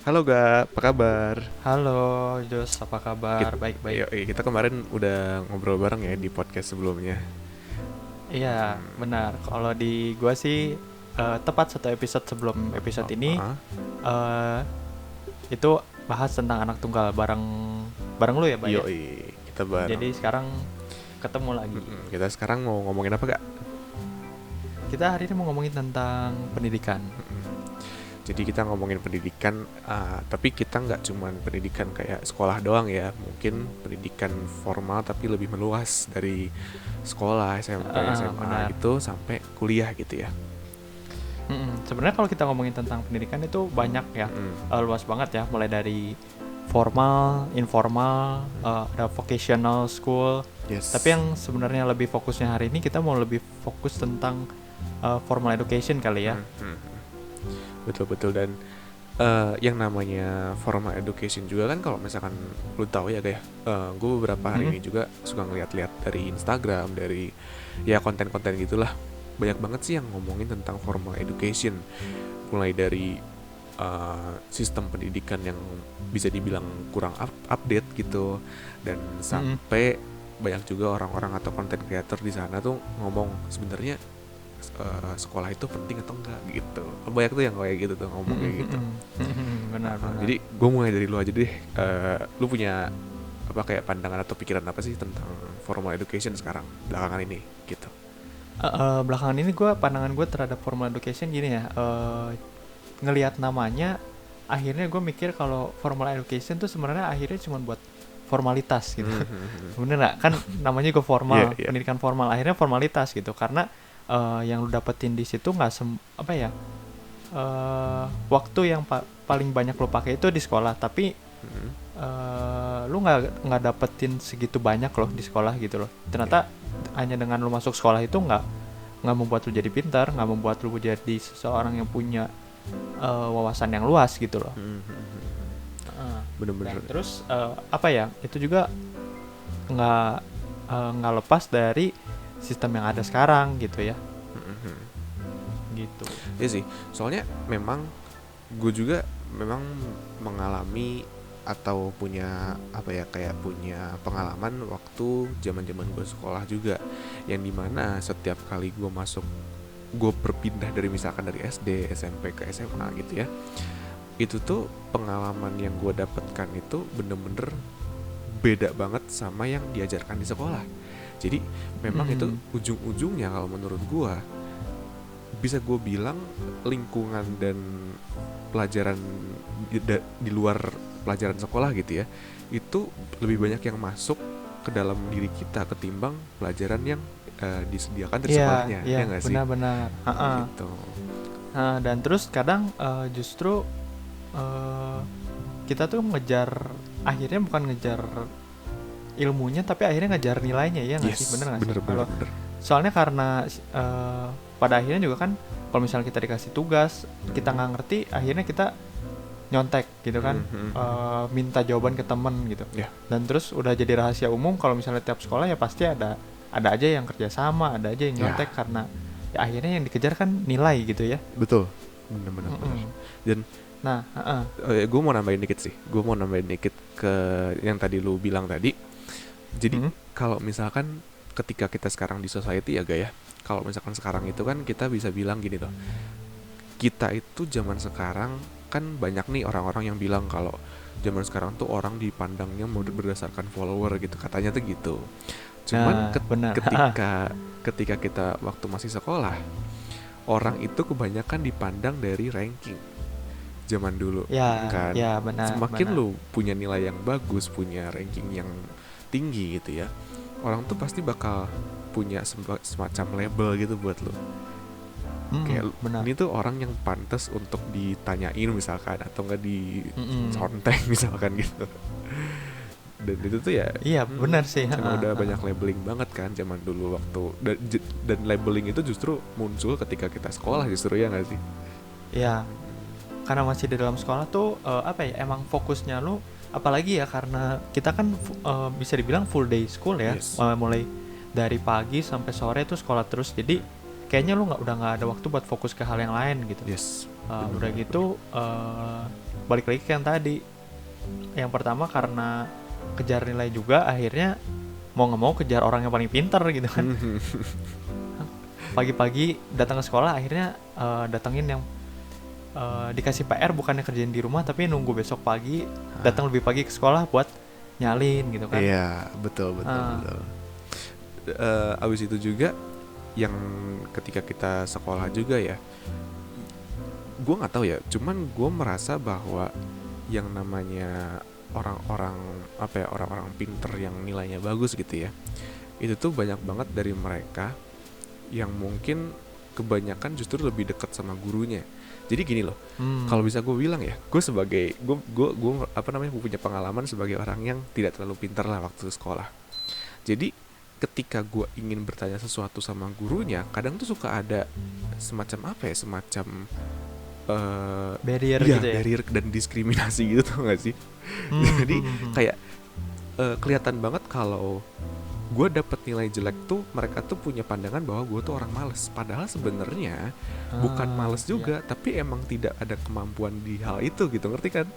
Halo Gak, apa kabar? Halo, Jos, apa kabar? Kita, Baik-baik. kita kemarin udah ngobrol bareng ya di podcast sebelumnya. Iya, benar. Kalau di gua sih tepat satu episode sebelum episode Oh, ini eh itu bahas tentang anak tunggal bareng bareng lu ya, Pak ya. kita bareng. Jadi sekarang ketemu lagi. Kita sekarang mau ngomongin apa Gak? Kita hari ini mau ngomongin tentang pendidikan. Jadi kita ngomongin pendidikan, tapi kita nggak cuman pendidikan kayak sekolah doang ya. Mungkin pendidikan formal tapi lebih meluas dari sekolah, SMP, SMA Benar. gitu sampai kuliah gitu ya. Sebenarnya kalau kita ngomongin tentang pendidikan itu banyak ya, luas banget ya. Mulai dari formal, informal, ada vocational school. Tapi Yes. yang sebenarnya lebih fokusnya hari ini kita mau lebih fokus tentang formal education kali ya. Betul-betul dan yang namanya formal education juga kan kalau misalkan lu tahu ya kayak gue beberapa hari ini juga suka ngeliat-liat dari Instagram dari ya konten-konten gitulah banyak banget sih yang ngomongin tentang formal education mulai dari sistem pendidikan yang bisa dibilang kurang update gitu dan sampai banyak juga orang-orang atau content creator di sana tuh ngomong sebenarnya sekolah itu penting atau enggak gitu. Banyak tuh yang kayak gitu tuh ngomong kayak gitu. Benar-benar. Jadi gue mulai dari lu aja deh. Lu punya apa kayak pandangan atau pikiran apa sih tentang formal education sekarang belakangan ini gitu? Belakangan ini pandangan gue terhadap formal education gini ya. Ngelihat namanya, akhirnya gue mikir kalau formal education tuh sebenarnya akhirnya cuma buat formalitas gitu. Sebenarnya kan namanya juga formal, Iya. pendidikan formal, akhirnya formalitas gitu. Karena yang lu dapetin di situ nggak apa ya, waktu yang paling banyak lu pakai itu di sekolah, tapi lu nggak dapetin segitu banyak loh di sekolah gitu loh. Ternyata hanya dengan lu masuk sekolah itu nggak membuat lu jadi pintar, nggak membuat lu jadi seseorang yang punya wawasan yang luas gitu loh. Bener-bener. Dan terus apa ya, itu juga nggak nggak lepas dari sistem yang ada sekarang gitu ya, gitu. Iya sih. Soalnya memang gue juga memang mengalami atau punya apa ya kayak punya pengalaman waktu zaman-zaman gue sekolah juga yang dimana setiap kali gue berpindah dari misalkan dari SD, SMP ke SMA gitu ya itu tuh pengalaman yang gue dapatkan itu bener-bener beda banget sama yang diajarkan di sekolah. Jadi memang itu ujung-ujungnya kalau menurut gue bisa gue bilang lingkungan dan pelajaran di luar pelajaran sekolah gitu ya itu lebih banyak yang masuk ke dalam diri kita ketimbang pelajaran yang disediakan dari sekolahnya ya nggak sih benar-benar. gitu. Dan terus kadang justru kita tuh akhirnya bukan ngejar ilmunya tapi akhirnya ngejar nilainya, ya nggak sih, bener nggak sih? Kalau soalnya karena pada akhirnya juga kan kalau misalnya kita dikasih tugas kita nggak ngerti, akhirnya kita nyontek gitu kan, minta jawaban ke temen gitu. Dan terus udah jadi rahasia umum kalau misalnya tiap sekolah ya pasti ada aja yang kerja sama, ada aja yang nyontek karena ya akhirnya yang dikejar kan nilai gitu ya. Betul, bener-bener. Dan nah gue mau nambahin dikit ke yang tadi lu bilang tadi. Jadi kalau misalkan ketika kita sekarang di society ya Gaya, kalau misalkan sekarang itu kan kita bisa bilang gini tuh, kita itu zaman sekarang kan banyak nih orang-orang yang bilang kalau zaman sekarang tuh orang dipandangnya berdasarkan follower gitu, katanya tuh gitu. Cuman ketika kita waktu masih sekolah, orang itu kebanyakan dipandang dari ranking zaman dulu kan. Semakin lu punya nilai yang bagus, punya ranking yang tinggi gitu ya, orang tuh pasti bakal punya semacam label gitu buat lu. Kayak ini tuh orang yang pantas untuk ditanyain misalkan atau enggak di contek misalkan gitu. Dan itu tuh ya iya benar sih, udah banyak labeling banget kan zaman dulu waktu dan labeling itu justru muncul ketika kita sekolah justru, ya nggak sih? Iya, karena masih di dalam sekolah tuh apa ya, emang fokusnya lu, apalagi ya karena kita kan bisa dibilang full day school ya. Mulai dari pagi sampai sore tuh sekolah terus, jadi kayaknya lu udah nggak ada waktu buat fokus ke hal yang lain gitu. Yes. Udah gitu balik lagi ke yang tadi. Yang pertama karena kejar nilai juga, akhirnya mau nggak mau kejar orang yang paling pintar gitu kan. Pagi-pagi datang ke sekolah, akhirnya datengin yang dikasih PR, bukannya kerjain di rumah tapi nunggu besok pagi, datang lebih pagi ke sekolah buat nyalin gitu kan. Iya, betul. Abis itu juga yang ketika kita sekolah juga ya, gue nggak tahu ya, cuman gue merasa bahwa yang namanya orang-orang pinter yang nilainya bagus gitu ya, itu tuh banyak banget dari mereka yang mungkin kebanyakan justru lebih dekat sama gurunya. Jadi gini loh, kalau bisa gue bilang ya, gue punya pengalaman sebagai orang yang tidak terlalu pintar lah waktu sekolah. Jadi ketika gue ingin bertanya sesuatu sama gurunya, kadang tuh suka ada semacam barrier iya, gitu ya, barrier dan diskriminasi gitu, tau gak sih? Jadi kayak kelihatan banget kalau gue dapet nilai jelek tuh, mereka tuh punya pandangan bahwa gue tuh orang males. Padahal sebenarnya bukan males juga, tapi emang tidak ada kemampuan di hal itu gitu, ngerti kan?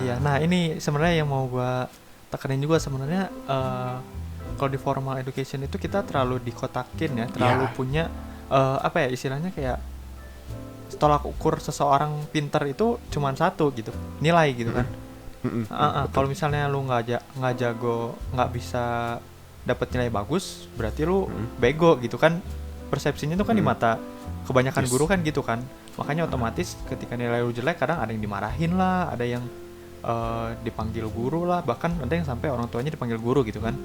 Ya. Nah ini sebenarnya yang mau gue tekanin juga sebenarnya, kalau di formal education itu kita terlalu dikotakin ya, terlalu punya apa ya istilahnya, kayak tolak ukur seseorang pintar itu cuma satu gitu, nilai gitu kan. Kalau misalnya lu nggak jago, nggak bisa dapat nilai bagus, berarti lu bego gitu kan, persepsinya tuh kan di mata kebanyakan guru kan gitu kan. Makanya otomatis ketika nilai lu jelek, kadang ada yang dimarahin lah, ada yang dipanggil guru lah, bahkan ada yang sampai orang tuanya dipanggil guru gitu kan.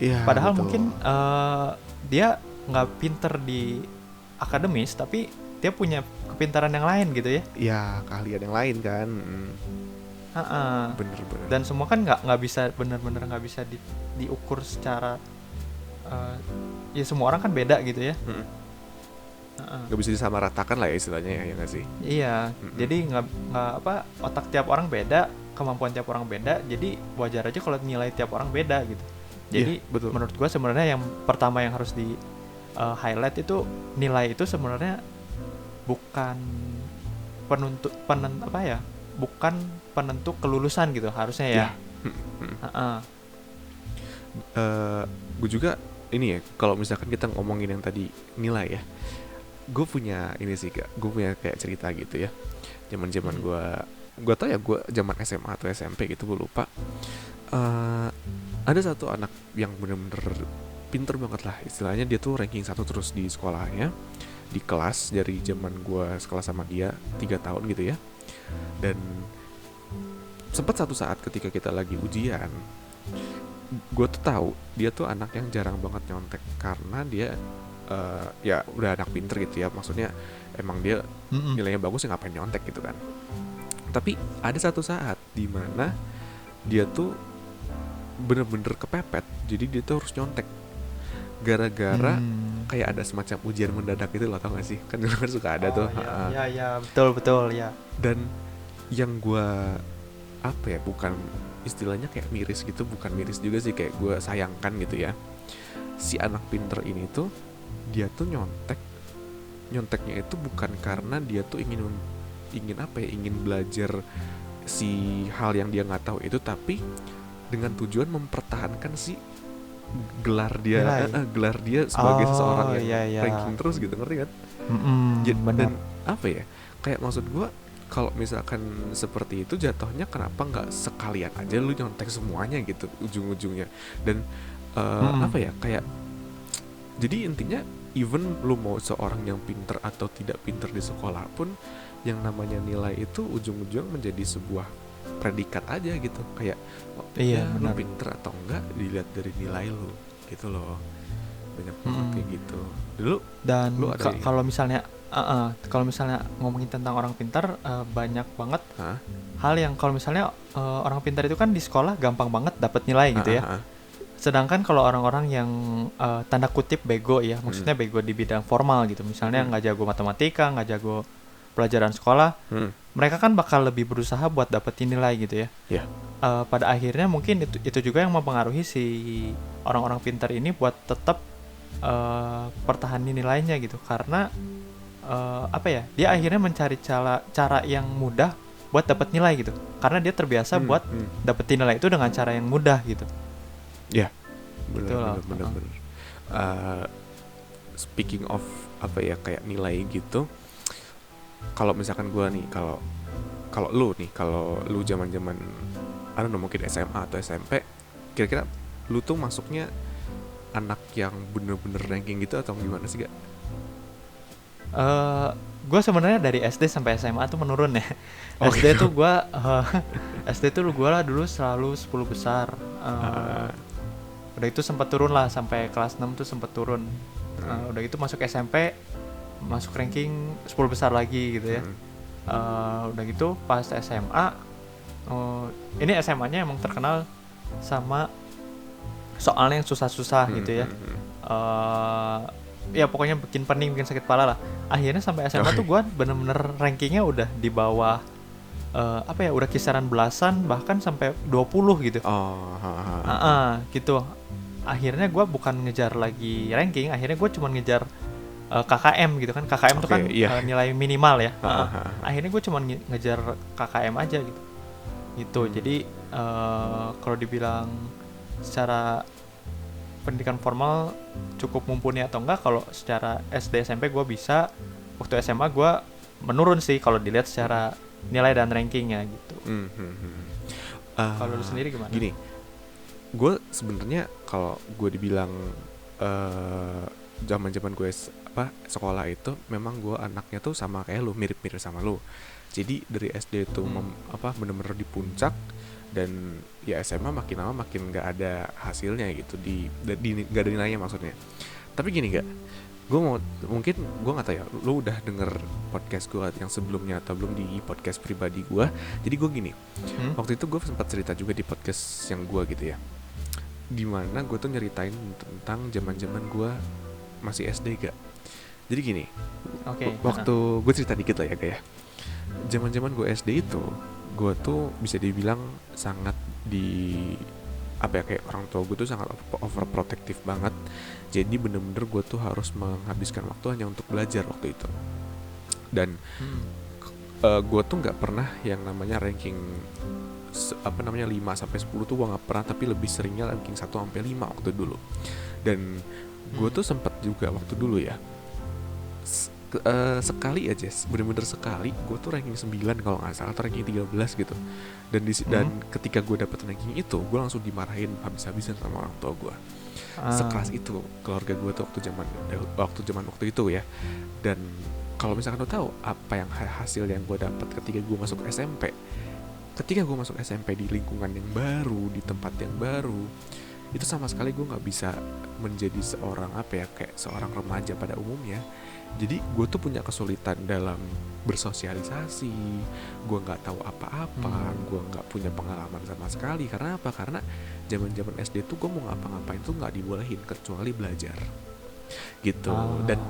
Padahal betul. Mungkin dia nggak pinter di akademis, tapi dia punya kepintaran yang lain gitu ya. Iya, keahlian yang lain kan. Bener. Dan semua kan nggak bisa bener-bener nggak bisa diukur secara ya semua orang kan beda gitu ya. Nggak bisa disamaratakan lah ya istilahnya ya nggak sih? Iya. Jadi nggak otak tiap orang beda, kemampuan tiap orang beda, jadi wajar aja kalau nilai tiap orang beda gitu. Jadi betul. Menurut gua sebenarnya yang pertama yang harus di highlight itu, nilai itu sebenarnya bukan bukan penentu kelulusan gitu harusnya ya. Gue juga ini ya, kalau misalkan kita ngomongin yang tadi nilai ya, gue punya ini sih kak, gue punya kayak cerita gitu ya. Zaman gue tau ya, gue zaman SMA atau SMP gitu, gue lupa. Ada satu anak yang bener-bener pinter banget lah istilahnya, dia tuh ranking 1 terus di sekolahnya, di kelas, dari zaman gue sekolah sama dia 3 tahun gitu ya. Dan sempat satu saat ketika kita lagi ujian, gue tuh tahu dia tuh anak yang jarang banget nyontek, karena dia ya udah anak pinter gitu ya, maksudnya emang dia nilainya bagus ya, ngapain nyontek gitu kan. Tapi ada satu saat di mana dia tuh bener-bener kepepet, jadi dia tuh harus nyontek gara-gara kayak ada semacam ujian mendadak gitu loh, tau gak sih? Kan dulu kan suka ada tuh. Iya, betul ya. Dan yang gue bukan istilahnya kayak miris gitu, bukan miris juga sih, kayak gue sayangkan gitu ya. Si anak pinter ini tuh, dia tuh nyonteknya itu bukan karena dia tuh ingin belajar si hal yang dia nggak tahu itu, tapi dengan tujuan mempertahankan si gelar dia sebagai seseorang yang ranking terus gitu, ngerti kan? Dan kayak maksud gue, kalau misalkan seperti itu jatuhnya, kenapa nggak sekalian aja lu nyontek semuanya gitu ujung-ujungnya. Dan kayak jadi intinya, even lu mau seorang yang pinter atau tidak pinter di sekolah pun, yang namanya nilai itu ujung-ujung menjadi sebuah predikat aja gitu, kayak lu pinter atau enggak dilihat dari nilai lu gitu loh. Banyak banget kayak gitu dulu. Dan kalau misalnya ngomongin tentang orang pintar, banyak banget hal yang kalau misalnya orang pintar itu kan di sekolah gampang banget dapat nilai gitu ya. Sedangkan kalau orang-orang yang tanda kutip bego ya, maksudnya bego di bidang formal gitu, misalnya nggak jago matematika, nggak jago pelajaran sekolah, mereka kan bakal lebih berusaha buat dapetin nilai gitu ya. Pada akhirnya mungkin itu juga yang mempengaruhi si orang-orang pintar ini buat tetap pertahanin nilainya gitu, karena apa ya, dia akhirnya mencari cara yang mudah buat dapat nilai gitu, karena dia terbiasa buat dapetin nilai itu dengan cara yang mudah gitu. Ya, Gitu loh. bener. Speaking of apa ya, kayak nilai gitu, kalau misalkan gue nih, kalau lu zaman-zaman mungkin SMA atau SMP, kira-kira lu tuh masuknya anak yang bener-bener ranking gitu atau gimana sih, gak? Gue sebenarnya dari SD sampai SMA tuh menurun ya. SD tuh gue SD tuh gue lah dulu selalu 10 besar. Udah itu sempat turun lah sampai kelas 6 tuh sempat turun. Udah itu masuk SMP masuk ranking 10 besar lagi gitu ya. Udah gitu pas SMA, ini SMA-nya emang terkenal sama soalnya yang susah-susah gitu ya. Ya pokoknya bikin pening, bikin sakit kepala lah. Akhirnya sampai SMA tuh gue bener-bener rankingnya udah di bawah apa ya, udah kisaran belasan bahkan sampai 20 gitu. Gitu. Akhirnya gue bukan ngejar lagi ranking, akhirnya gue cuma ngejar KKM gitu kan. KKM tuh kan nilai minimal ya. Akhirnya gue cuma ngejar KKM aja gitu. Gitu. Jadi kalau dibilang secara pendidikan formal cukup mumpuni atau enggak, kalau secara SD SMP gue bisa, waktu SMA gue menurun sih kalau dilihat secara nilai dan rankingnya gitu. Kalau lu sendiri gimana? Gini, gue sebenarnya kalau gue dibilang zaman gue sekolah itu, memang gue anaknya tuh sama kayak lu, mirip-mirip sama lu. Jadi dari SD tuh bener-bener di puncak, dan ya SMA makin lama makin nggak ada hasilnya gitu, nggak ada nilainya maksudnya. Tapi gini, mungkin gue nggak tahu ya, lu udah denger podcast gue yang sebelumnya atau belum, di podcast pribadi gue. Jadi gue gini, waktu itu gue sempat cerita juga di podcast yang gue gitu ya, dimana gue tuh nyeritain tentang zaman gue masih SD gak. Jadi gini, waktu gue cerita dikit lah ya kayak, zaman gue SD itu gue tuh bisa dibilang sangat kayak orang tua gue tuh sangat overprotective banget. Jadi bener-bener gue tuh harus menghabiskan waktu hanya untuk belajar waktu itu. Dan gue tuh nggak pernah yang namanya ranking 5 sampai 10 tuh gue nggak pernah, tapi lebih seringnya ranking 1 sampai 5 waktu dulu. Dan gue tuh sempat juga waktu dulu ya, sekali aja, bener-bener sekali gue tuh ranking 9 kalau nggak salah, atau ranking 13 gitu. Dan ketika gue dapet ranking itu, gue langsung dimarahin habis-habisan sama orang tua gue. Sekeras itu keluarga gue tuh waktu itu ya. Dan kalau misalkan lo tahu apa yang hasil yang gue dapat ketika gue masuk SMP, di lingkungan yang baru, di tempat yang baru, itu sama sekali gue nggak bisa menjadi seorang kayak seorang remaja pada umumnya. Jadi gue tuh punya kesulitan dalam bersosialisasi, gue nggak tahu apa-apa, gue nggak punya pengalaman sama sekali. Karena apa? Karena zaman SD tuh gue mau ngapa-ngapain tuh nggak dibolehin kecuali belajar, gitu. Dan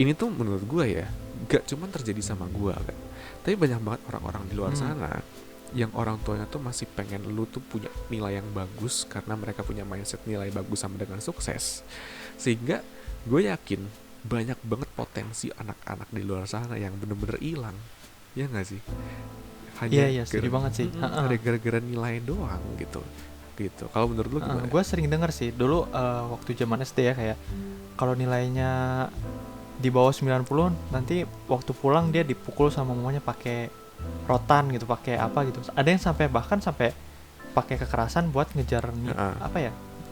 ini tuh menurut gue ya, gak cuma terjadi sama gue kan, tapi banyak banget orang-orang di luar sana yang orang tuanya tuh masih pengen lu tuh punya nilai yang bagus, karena mereka punya mindset nilai bagus sama dengan sukses. Sehingga gue yakin banyak banget potensi anak-anak di luar sana yang bener-bener hilang, ya nggak sih? Iya, setuju banget sih. Gara-gara nilai doang gitu. Kalau menurut lu gimana? Gue sering denger sih dulu waktu zaman SD ya, kayak kalau nilainya di bawah 90 nanti waktu pulang dia dipukul sama mamanya pakai rotan gitu, pakai apa gitu. Ada yang bahkan sampai pakai kekerasan buat ngejar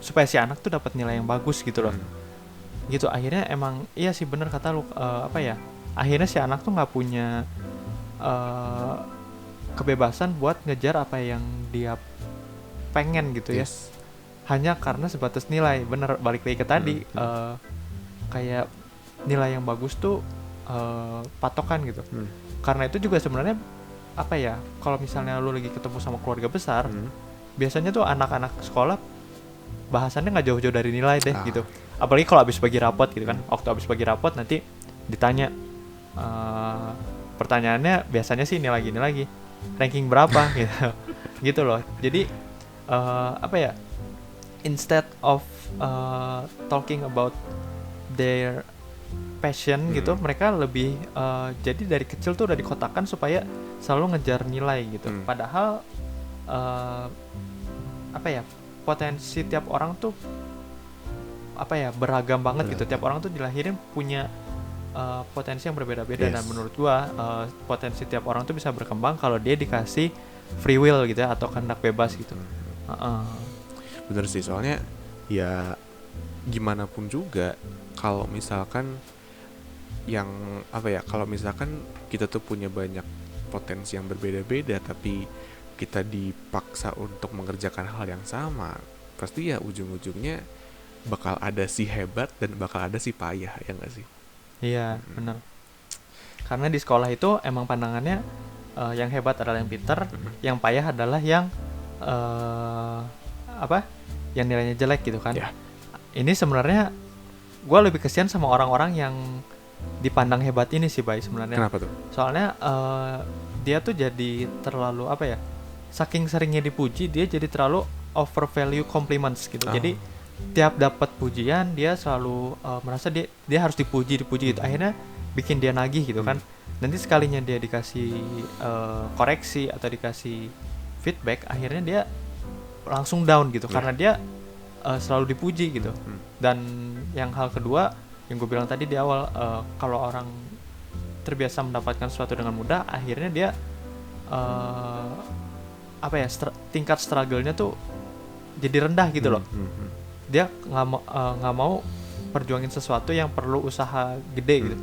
supaya si anak tuh dapat nilai yang bagus gitu loh. Gitu. Akhirnya emang iya sih, bener kata lu, akhirnya si anak tuh nggak punya kebebasan buat ngejar apa yang dia pengen gitu ya, hanya karena sebatas nilai. Bener, balik lagi ke tadi, kayak nilai yang bagus tuh patokan gitu. Karena itu juga sebenarnya kalau misalnya lu lagi ketemu sama keluarga besar, biasanya tuh anak-anak sekolah bahasannya nggak jauh-jauh dari nilai deh gitu. Apalagi kalau habis bagi rapot gitu kan. Waktu habis bagi rapot nanti ditanya, pertanyaannya biasanya sih ini lagi ranking berapa gitu. Gitu loh. Jadi instead of talking about their passion gitu, mereka lebih jadi dari kecil tuh udah dikotakkan supaya selalu ngejar nilai gitu. Padahal apa ya, potensi tiap orang tuh apa ya, beragam banget gitu. Tiap orang tuh dilahirin punya potensi yang berbeda-beda. Dan menurut gua potensi tiap orang tuh bisa berkembang kalau dia dikasih free will gitu ya, atau kehendak bebas gitu. Bener sih, soalnya ya gimana pun juga kalau misalkan yang apa ya, kalau misalkan kita tuh punya banyak potensi yang berbeda-beda tapi kita dipaksa untuk mengerjakan hal yang sama, pasti ya ujung-ujungnya bakal ada si hebat dan bakal ada si payah, ya nggak sih? Iya, benar. Karena di sekolah itu emang pandangannya yang hebat adalah yang pintar, yang payah adalah yang apa? Yang nilainya jelek gitu kan. Ini sebenarnya gue lebih kesian sama orang-orang yang dipandang hebat ini sih, Bay, sebenarnya. Kenapa tuh? Soalnya dia tuh jadi terlalu apa ya? Saking seringnya dipuji, dia jadi terlalu overvalue compliments gitu. Jadi tiap dapat pujian dia selalu merasa dia harus dipuji gitu. Akhirnya bikin dia nagih gitu kan. Nanti sekalinya dia dikasih koreksi atau dikasih feedback, akhirnya dia langsung down gitu karena dia selalu dipuji gitu. Dan yang hal kedua yang gue bilang tadi di awal, kalau orang terbiasa mendapatkan sesuatu dengan mudah, akhirnya dia apa ya, tingkat struggle-nya tuh jadi rendah gitu loh. Dia nggak mau perjuangin sesuatu yang perlu usaha gede gitu.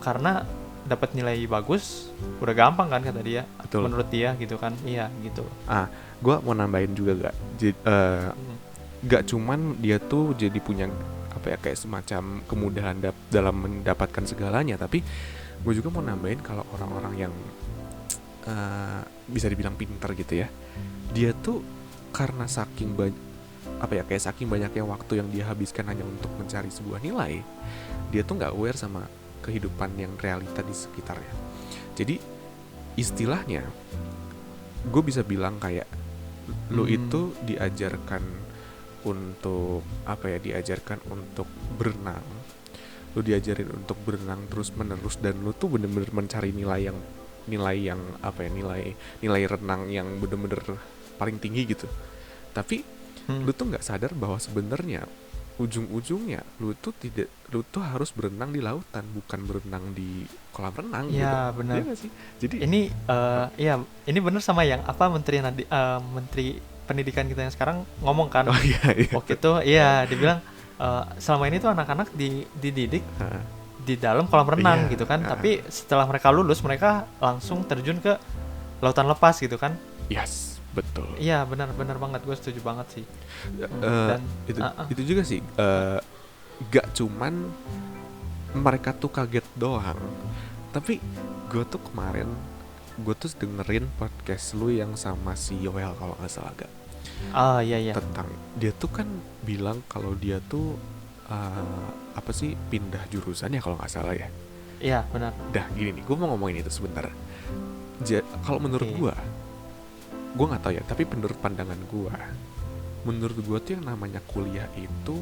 Karena dapat nilai bagus udah gampang kan kata dia. Betul. Menurut dia gitu kan. Iya gitu. Gue mau nambahin juga gak cuman dia tuh jadi punya apa ya, kayak semacam kemudahan dalam mendapatkan segalanya, tapi gue juga mau nambahin kalau orang-orang yang bisa dibilang pintar gitu ya, dia tuh karena saking saking banyaknya waktu yang dia habiskan hanya untuk mencari sebuah nilai, dia tuh nggak aware sama kehidupan yang realita di sekitarnya. Jadi istilahnya gue bisa bilang kayak lu itu diajarkan untuk diajarkan untuk berenang, lu diajarin untuk berenang terus menerus, dan lu tuh bener-bener mencari nilai renang yang bener-bener paling tinggi gitu. Tapi lu tuh nggak sadar bahwa sebenarnya ujung-ujungnya lu tuh harus berenang di lautan, bukan berenang di kolam renang. Ya gitu. benar. Iya gak sih? Jadi ini benar sama yang menteri pendidikan kita yang sekarang ngomong kan. Waktu itu dibilang selama ini tuh anak-anak dididik di dalam kolam renang gitu kan. Tapi setelah mereka lulus, mereka langsung terjun ke lautan lepas gitu kan. Yes, betul. Iya, benar banget, gue setuju banget sih. Dan itu juga sih, gak cuman mereka tuh kaget doang, tapi gue tuh kemarin dengerin podcast lu yang sama si Yoel kalau nggak salah gak? Iya. Tentang dia tuh kan bilang kalau dia tuh pindah jurusan ya kalau nggak salah ya. Iya benar. Dah gini nih, gue mau ngomongin itu sebentar. Kalau menurut gue nggak tahu ya, tapi menurut pandangan menurut gue tuh yang namanya kuliah itu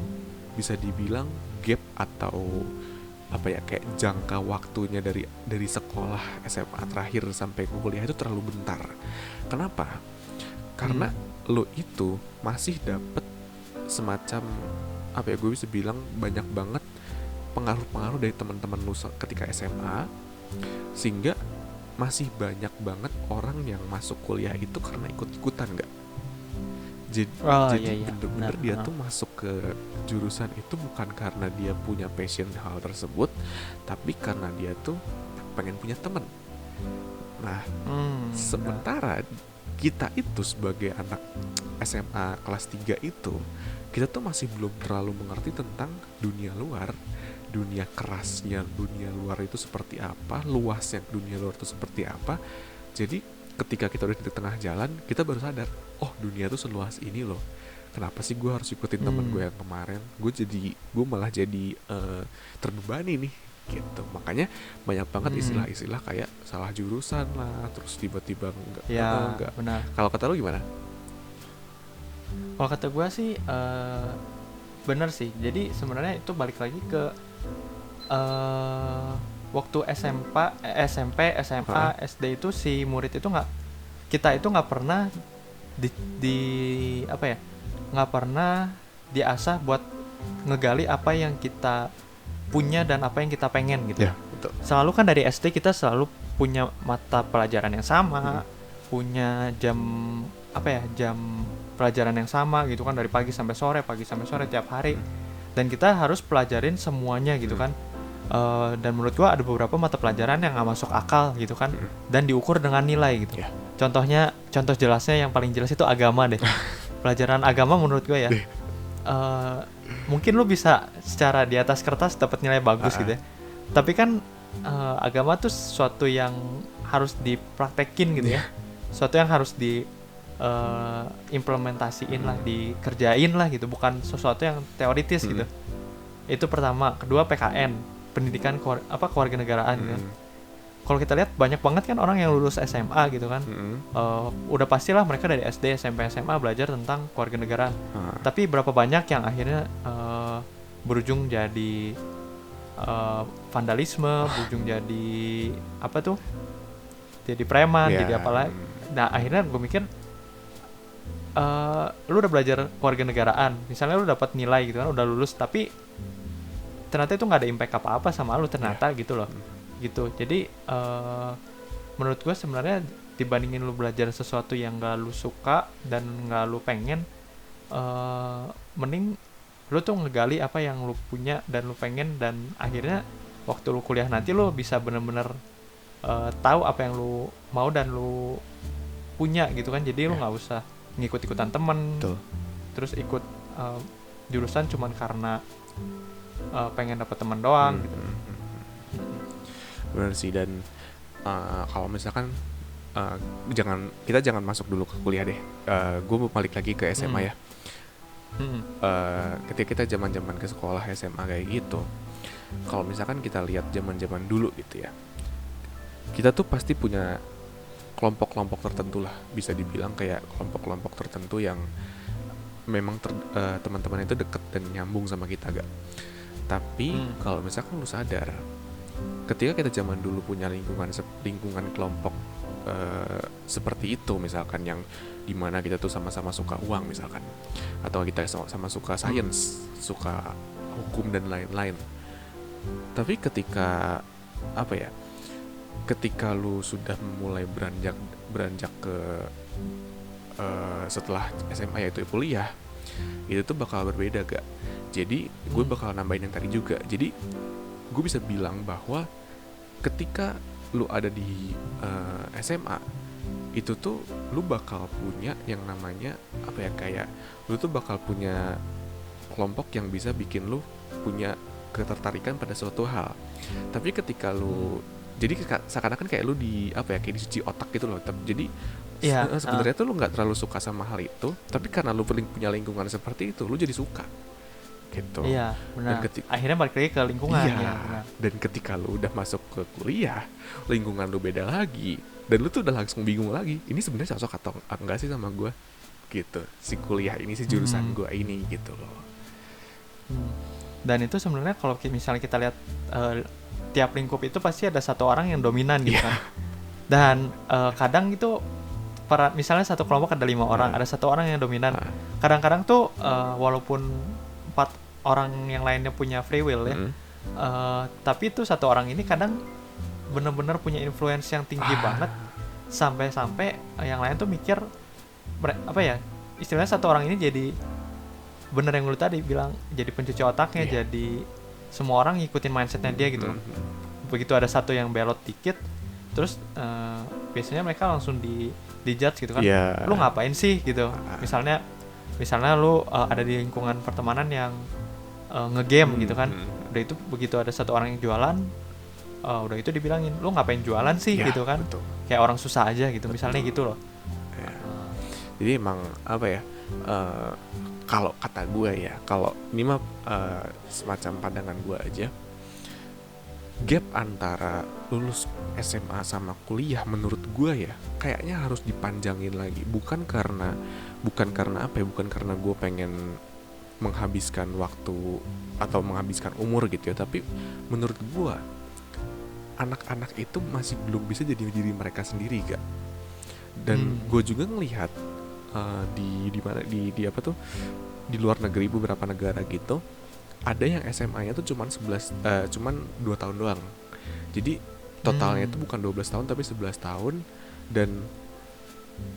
bisa dibilang gap atau kayak jangka waktunya dari sekolah SMA terakhir sampai ke kuliah itu terlalu bentar. Kenapa? Karena lo itu masih dapet semacam gue bisa bilang banyak banget pengaruh-pengaruh dari teman-teman lo ketika SMA, sehingga masih banyak banget orang yang masuk kuliah itu karena ikut-ikutan nggak? Jadi bener-bener dia tuh masuk ke jurusan itu bukan karena dia punya passion hal tersebut, tapi karena dia tuh pengen punya teman. Nah, sementara kita itu sebagai anak SMA kelas 3 itu, kita tuh masih belum terlalu mengerti tentang dunia luar, dunia kerasnya dunia luar itu seperti apa, luasnya dunia luar itu seperti apa. Jadi ketika kita udah di tengah jalan, kita baru sadar, oh dunia tuh seluas ini loh. Kenapa sih gue harus ikutin temen gue yang kemarin? Gue malah jadi terbebani nih, gitu. Makanya banyak banget istilah-istilah kayak salah jurusan lah, terus tiba-tiba enggak. Benar. Kalau kata lu gimana? Kalau kata gue sih bener sih. Jadi sebenarnya itu balik lagi ke uh, waktu SMP, SMA, SD itu si murid itu kita itu nggak pernah di, di apa ya, nggak pernah diasah buat ngegali apa yang kita punya dan apa yang kita pengen gitu. Betul. Selalu kan dari SD kita selalu punya mata pelajaran yang sama, punya jam jam pelajaran yang sama gitu kan, dari pagi sampai sore tiap hari, dan kita harus pelajarin semuanya gitu kan. Dan menurut gua ada beberapa mata pelajaran yang nggak masuk akal gitu kan, dan diukur dengan nilai gitu. Contoh jelasnya yang paling jelas itu agama deh. Pelajaran agama menurut gua ya, mungkin lu bisa secara di atas kertas dapat nilai bagus gitu ya, tapi kan agama tuh sesuatu yang harus dipraktekin gitu ya, sesuatu yang harus implementasiin lah, dikerjain lah gitu, bukan sesuatu yang teoritis gitu. Itu pertama. Kedua, PKN, pendidikan kewarganegaraan gitu. Kalau kita lihat banyak banget kan orang yang lulus SMA gitu kan, udah pastilah mereka dari SD, SMP, SMA belajar tentang kewarganegaraan. Tapi berapa banyak yang akhirnya berujung jadi vandalisme, berujung jadi jadi preman, jadi apalah. Nah akhirnya gue mikir, lu udah belajar kewarganegaraan, misalnya lu dapat nilai gitu kan, udah lulus, tapi ternyata itu nggak ada impact apa-apa sama lu ternyata gitu loh. Gitu. Jadi menurut gue sebenarnya dibandingin lu belajar sesuatu yang gak lu suka dan gak lu pengen, mending lu tuh ngegali apa yang lu punya dan lu pengen, dan akhirnya waktu lu kuliah nanti lu bisa bener-bener tahu apa yang lu mau dan lu punya gitu kan. Jadi lu nggak usah ngikut-ikutan temen. Betul. Terus ikut jurusan cuman karena pengen dapet teman doang gitu. Benar sih. Dan kalau misalkan kita jangan masuk dulu ke kuliah deh. Gue mau balik lagi ke SMA ya. Ketika kita zaman ke sekolah SMA kayak gitu, kalau misalkan kita lihat zaman dulu gitu ya, kita tuh pasti punya kelompok tertentu lah, bisa dibilang kayak kelompok tertentu yang memang teman-teman itu deket dan nyambung sama kita gak. Tapi kalau misalkan lu sadar, ketika kita zaman dulu punya lingkungan kelompok seperti itu, misalkan yang dimana kita tuh sama-sama suka uang misalkan, atau kita sama suka sains, suka hukum dan lain-lain. Tapi ketika ketika lu sudah mulai beranjak ke setelah SMA yaitu kuliah, itu tuh bakal berbeda gak. Jadi gue bakal nambahin yang tadi juga. Jadi gue bisa bilang bahwa ketika lu ada di SMA, itu tuh lu bakal punya yang namanya kayak lu tuh bakal punya kelompok yang bisa bikin lu punya ketertarikan pada suatu hal. Tapi ketika lu jadi seakan-akan kayak lu kayak dicuci otak gitu loh. Jadi sebenarnya tuh lu nggak terlalu suka sama hal itu, tapi karena lu punya lingkungan seperti itu, lu jadi suka gitu. Iya, benar. Akhirnya balik lagi ke lingkungan. Iya. Dan ketika lu udah masuk ke kuliah, lingkungan lu beda lagi, dan lu tuh udah langsung bingung lagi, ini sebenarnya cocok atau enggak sih sama gue gitu, si kuliah ini, si jurusan gue ini gitu loh. Dan itu sebenarnya kalau misalnya kita lihat tiap lingkup itu pasti ada satu orang yang dominan gitu kan. Dan kadang itu misalnya satu kelompok ada 5 orang, ada satu orang yang dominan. Kadang-kadang tuh walaupun 4 orang yang lainnya punya free will ya, tapi tuh satu orang ini kadang bener-bener punya influence yang tinggi banget, sampai yang lain tuh mikir istilahnya satu orang ini jadi bener yang lu tadi bilang, jadi pencuci otaknya, jadi semua orang ngikutin mindsetnya dia gitu. Begitu ada satu yang belot dikit, terus biasanya mereka langsung di judge gitu kan. Lu ngapain sih gitu. Misalnya lu ada di lingkungan pertemanan yang ngegame gitu kan. Udah itu begitu ada satu orang yang jualan, udah itu dibilangin, lu ngapain jualan sih gitu kan. Betul. Kayak orang susah aja gitu. Betul. Misalnya gitu loh. Jadi emang kalau kata gue ya, kalau ini mah semacam pandangan gue aja, gap antara lulus SMA sama kuliah menurut gue ya kayaknya harus dipanjangin lagi. Bukan karena gue pengen menghabiskan waktu atau menghabiskan umur gitu ya, tapi menurut gua anak-anak itu masih belum bisa jadi diri mereka sendiri gak. Dan gue juga ngelihat di mana di apa tuh, di luar negeri beberapa negara gitu, ada yang SMA-nya tuh cuman 2 tahun doang. Jadi totalnya itu bukan 12 tahun tapi 11 tahun. Dan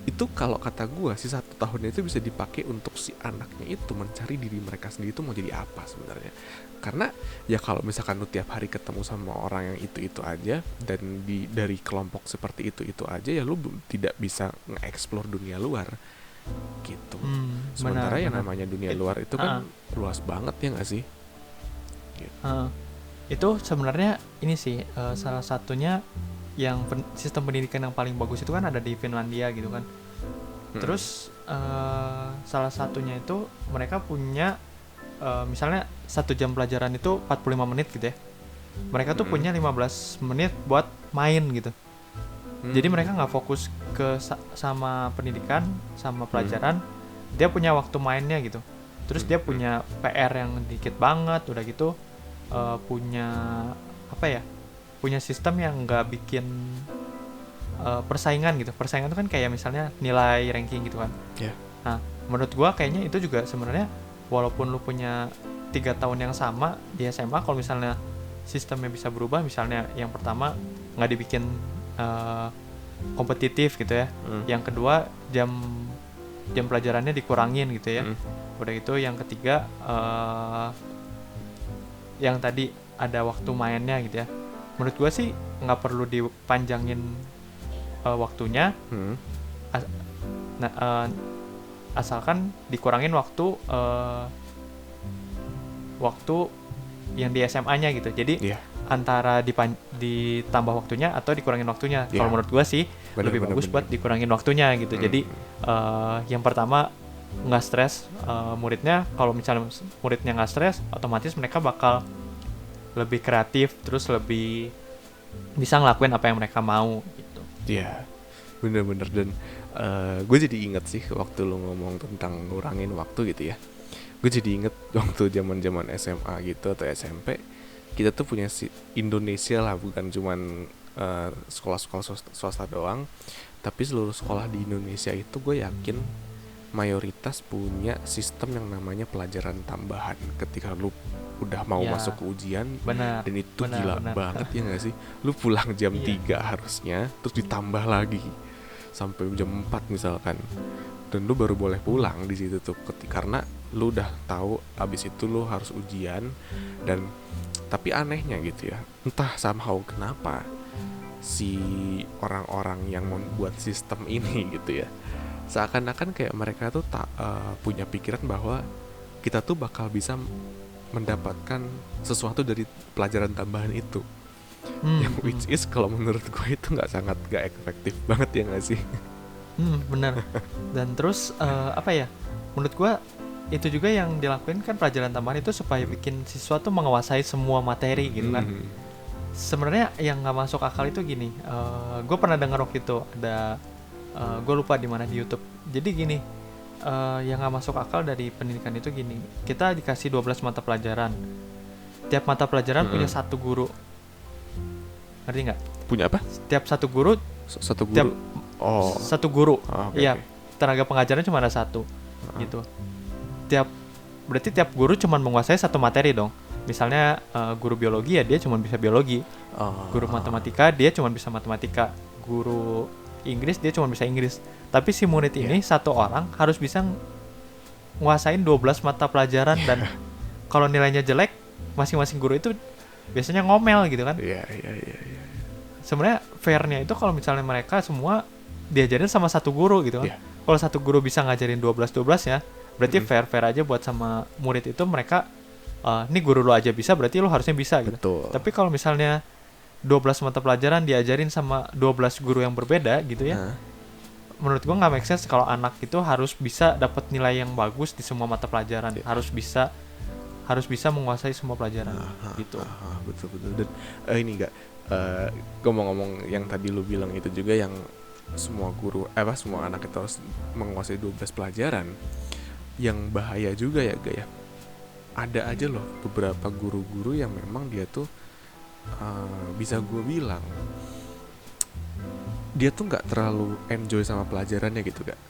itu kalau kata gue si 1 tahunnya itu bisa dipakai untuk si anaknya itu mencari diri mereka sendiri itu mau jadi apa sebenarnya. Karena ya kalau misalkan lu tiap hari ketemu sama orang yang itu aja, dan dari kelompok seperti itu aja, ya lu tidak bisa nge-explore dunia luar gitu. Sementara yang namanya dunia luar itu kan luas banget ya nggak sih gitu. Itu sebenarnya ini sih salah satunya yang sistem pendidikan yang paling bagus itu kan ada di Finlandia gitu kan. Terus salah satunya itu mereka punya misalnya 1 jam pelajaran itu 45 menit gitu ya. Mereka tuh punya 15 menit buat main gitu. Jadi mereka nggak fokus ke sama pendidikan, sama pelajaran. Dia punya waktu mainnya gitu. Terus dia punya PR yang dikit banget, udah gitu punya apa ya? Punya sistem yang nggak bikin persaingan gitu. Persaingan itu kan kayak misalnya nilai ranking gitu kan. Yeah. Nah, menurut gua kayaknya itu juga sebenarnya walaupun lu punya 3 tahun yang sama di SMA, kalau misalnya sistemnya bisa berubah, misalnya yang pertama nggak dibikin kompetitif gitu ya. Yang kedua jam pelajarannya dikurangin gitu ya. Udah gitu yang ketiga yang tadi ada waktu mainnya gitu ya. Menurut gue sih nggak perlu dipanjangin waktunya, asalkan dikurangin waktu yang di SMA-nya gitu. Jadi antara ditambah waktunya atau dikurangin waktunya. Kalau menurut gue sih lebih bagus buat dikurangin waktunya gitu. Jadi yang pertama nggak stres muridnya. Kalau misalnya muridnya nggak stres, otomatis mereka bakal lebih kreatif, terus lebih bisa ngelakuin apa yang mereka mau gitu. Iya, bener-bener. Dan gue jadi inget sih waktu lo ngomong tentang ngurangin waktu gitu ya. Gue jadi inget waktu zaman SMA gitu atau SMP, kita tuh punya Indonesia lah, bukan cuman sekolah-sekolah swasta doang, tapi seluruh sekolah di Indonesia itu gue yakin mayoritas punya sistem yang namanya pelajaran tambahan ketika lu udah mau masuk ke ujian. Benar, dan itu gila banget ya nggak sih? Lu pulang jam 3 harusnya, terus ditambah lagi sampai jam 4 misalkan, dan lu baru boleh pulang di situ tuh karena lu udah tahu abis itu lu harus ujian. Dan tapi anehnya gitu ya, entah somehow kenapa si orang-orang yang membuat sistem ini gitu ya, seakan-akan kayak mereka tuh tak punya pikiran bahwa kita tuh bakal bisa mendapatkan sesuatu dari pelajaran tambahan itu. Yang which is kalau menurut gue itu sangat gak efektif banget ya gak sih? Benar. Dan terus apa ya, menurut gue itu juga yang dilakuin kan pelajaran tambahan itu supaya bikin siswa tuh menguasai semua materi gitu kan. Sebenarnya yang gak masuk akal itu gini, gue pernah dengar waktu itu ada gue lupa di mana di YouTube. Jadi gini, yang gak masuk akal dari pendidikan itu gini, kita dikasih 12 mata pelajaran, tiap mata pelajaran punya 1 guru, ngerti nggak? Punya apa? Tiap 1 guru, tiap 1 guru, iya, tenaga pengajarnya cuma ada 1 gitu. Berarti tiap guru cuma menguasai 1 materi dong. Misalnya guru biologi ya dia cuma bisa biologi, guru matematika dia cuma bisa matematika, guru Inggris dia cuma bisa Inggris. Tapi si murid ini 1 orang harus bisa nguasain 12 mata pelajaran. Dan kalau nilainya jelek, masing-masing guru itu biasanya ngomel gitu kan. Iya. Sebenarnya fairnya itu kalau misalnya mereka semua diajarin sama 1 guru gitu kan. Kalau 1 guru bisa ngajarin 12 ya, berarti fair aja buat sama murid itu. Mereka ini guru lo aja bisa, berarti lo harusnya bisa gitu. Betul. Tapi kalau misalnya 12 mata pelajaran diajarin sama 12 guru yang berbeda gitu ya, menurut gua nggak make sense kalau anak itu harus bisa dapat nilai yang bagus di semua mata pelajaran. Harus bisa menguasai semua pelajaran gitu. Betul. Dan ini enggak ngomong-ngomong yang tadi lu bilang itu juga, yang semua semua anak itu harus menguasai 12 pelajaran. Yang bahaya juga ya ada aja loh beberapa guru-guru yang memang dia tuh bisa gue bilang dia tuh nggak terlalu enjoy sama pelajarannya gitu gak.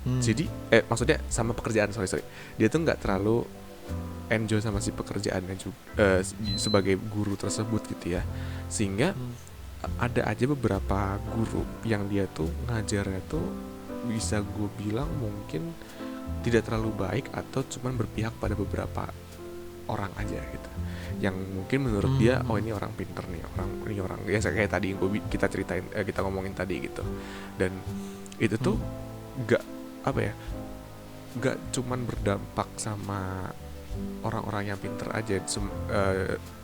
Jadi maksudnya sama pekerjaan, sorry dia tuh nggak terlalu enjoy sama si pekerjaannya juga sebagai guru tersebut gitu ya, sehingga ada aja beberapa guru yang dia tuh ngajarnya tuh bisa gue bilang mungkin tidak terlalu baik atau cuman berpihak pada beberapa orang aja gitu, yang mungkin menurut dia oh ini orang pinter nih, ini orang ya kayak tadi yang kita ceritain kita ngomongin tadi gitu. Dan itu tuh gak apa ya, gak cuman berdampak sama orang-orang yang pinter aja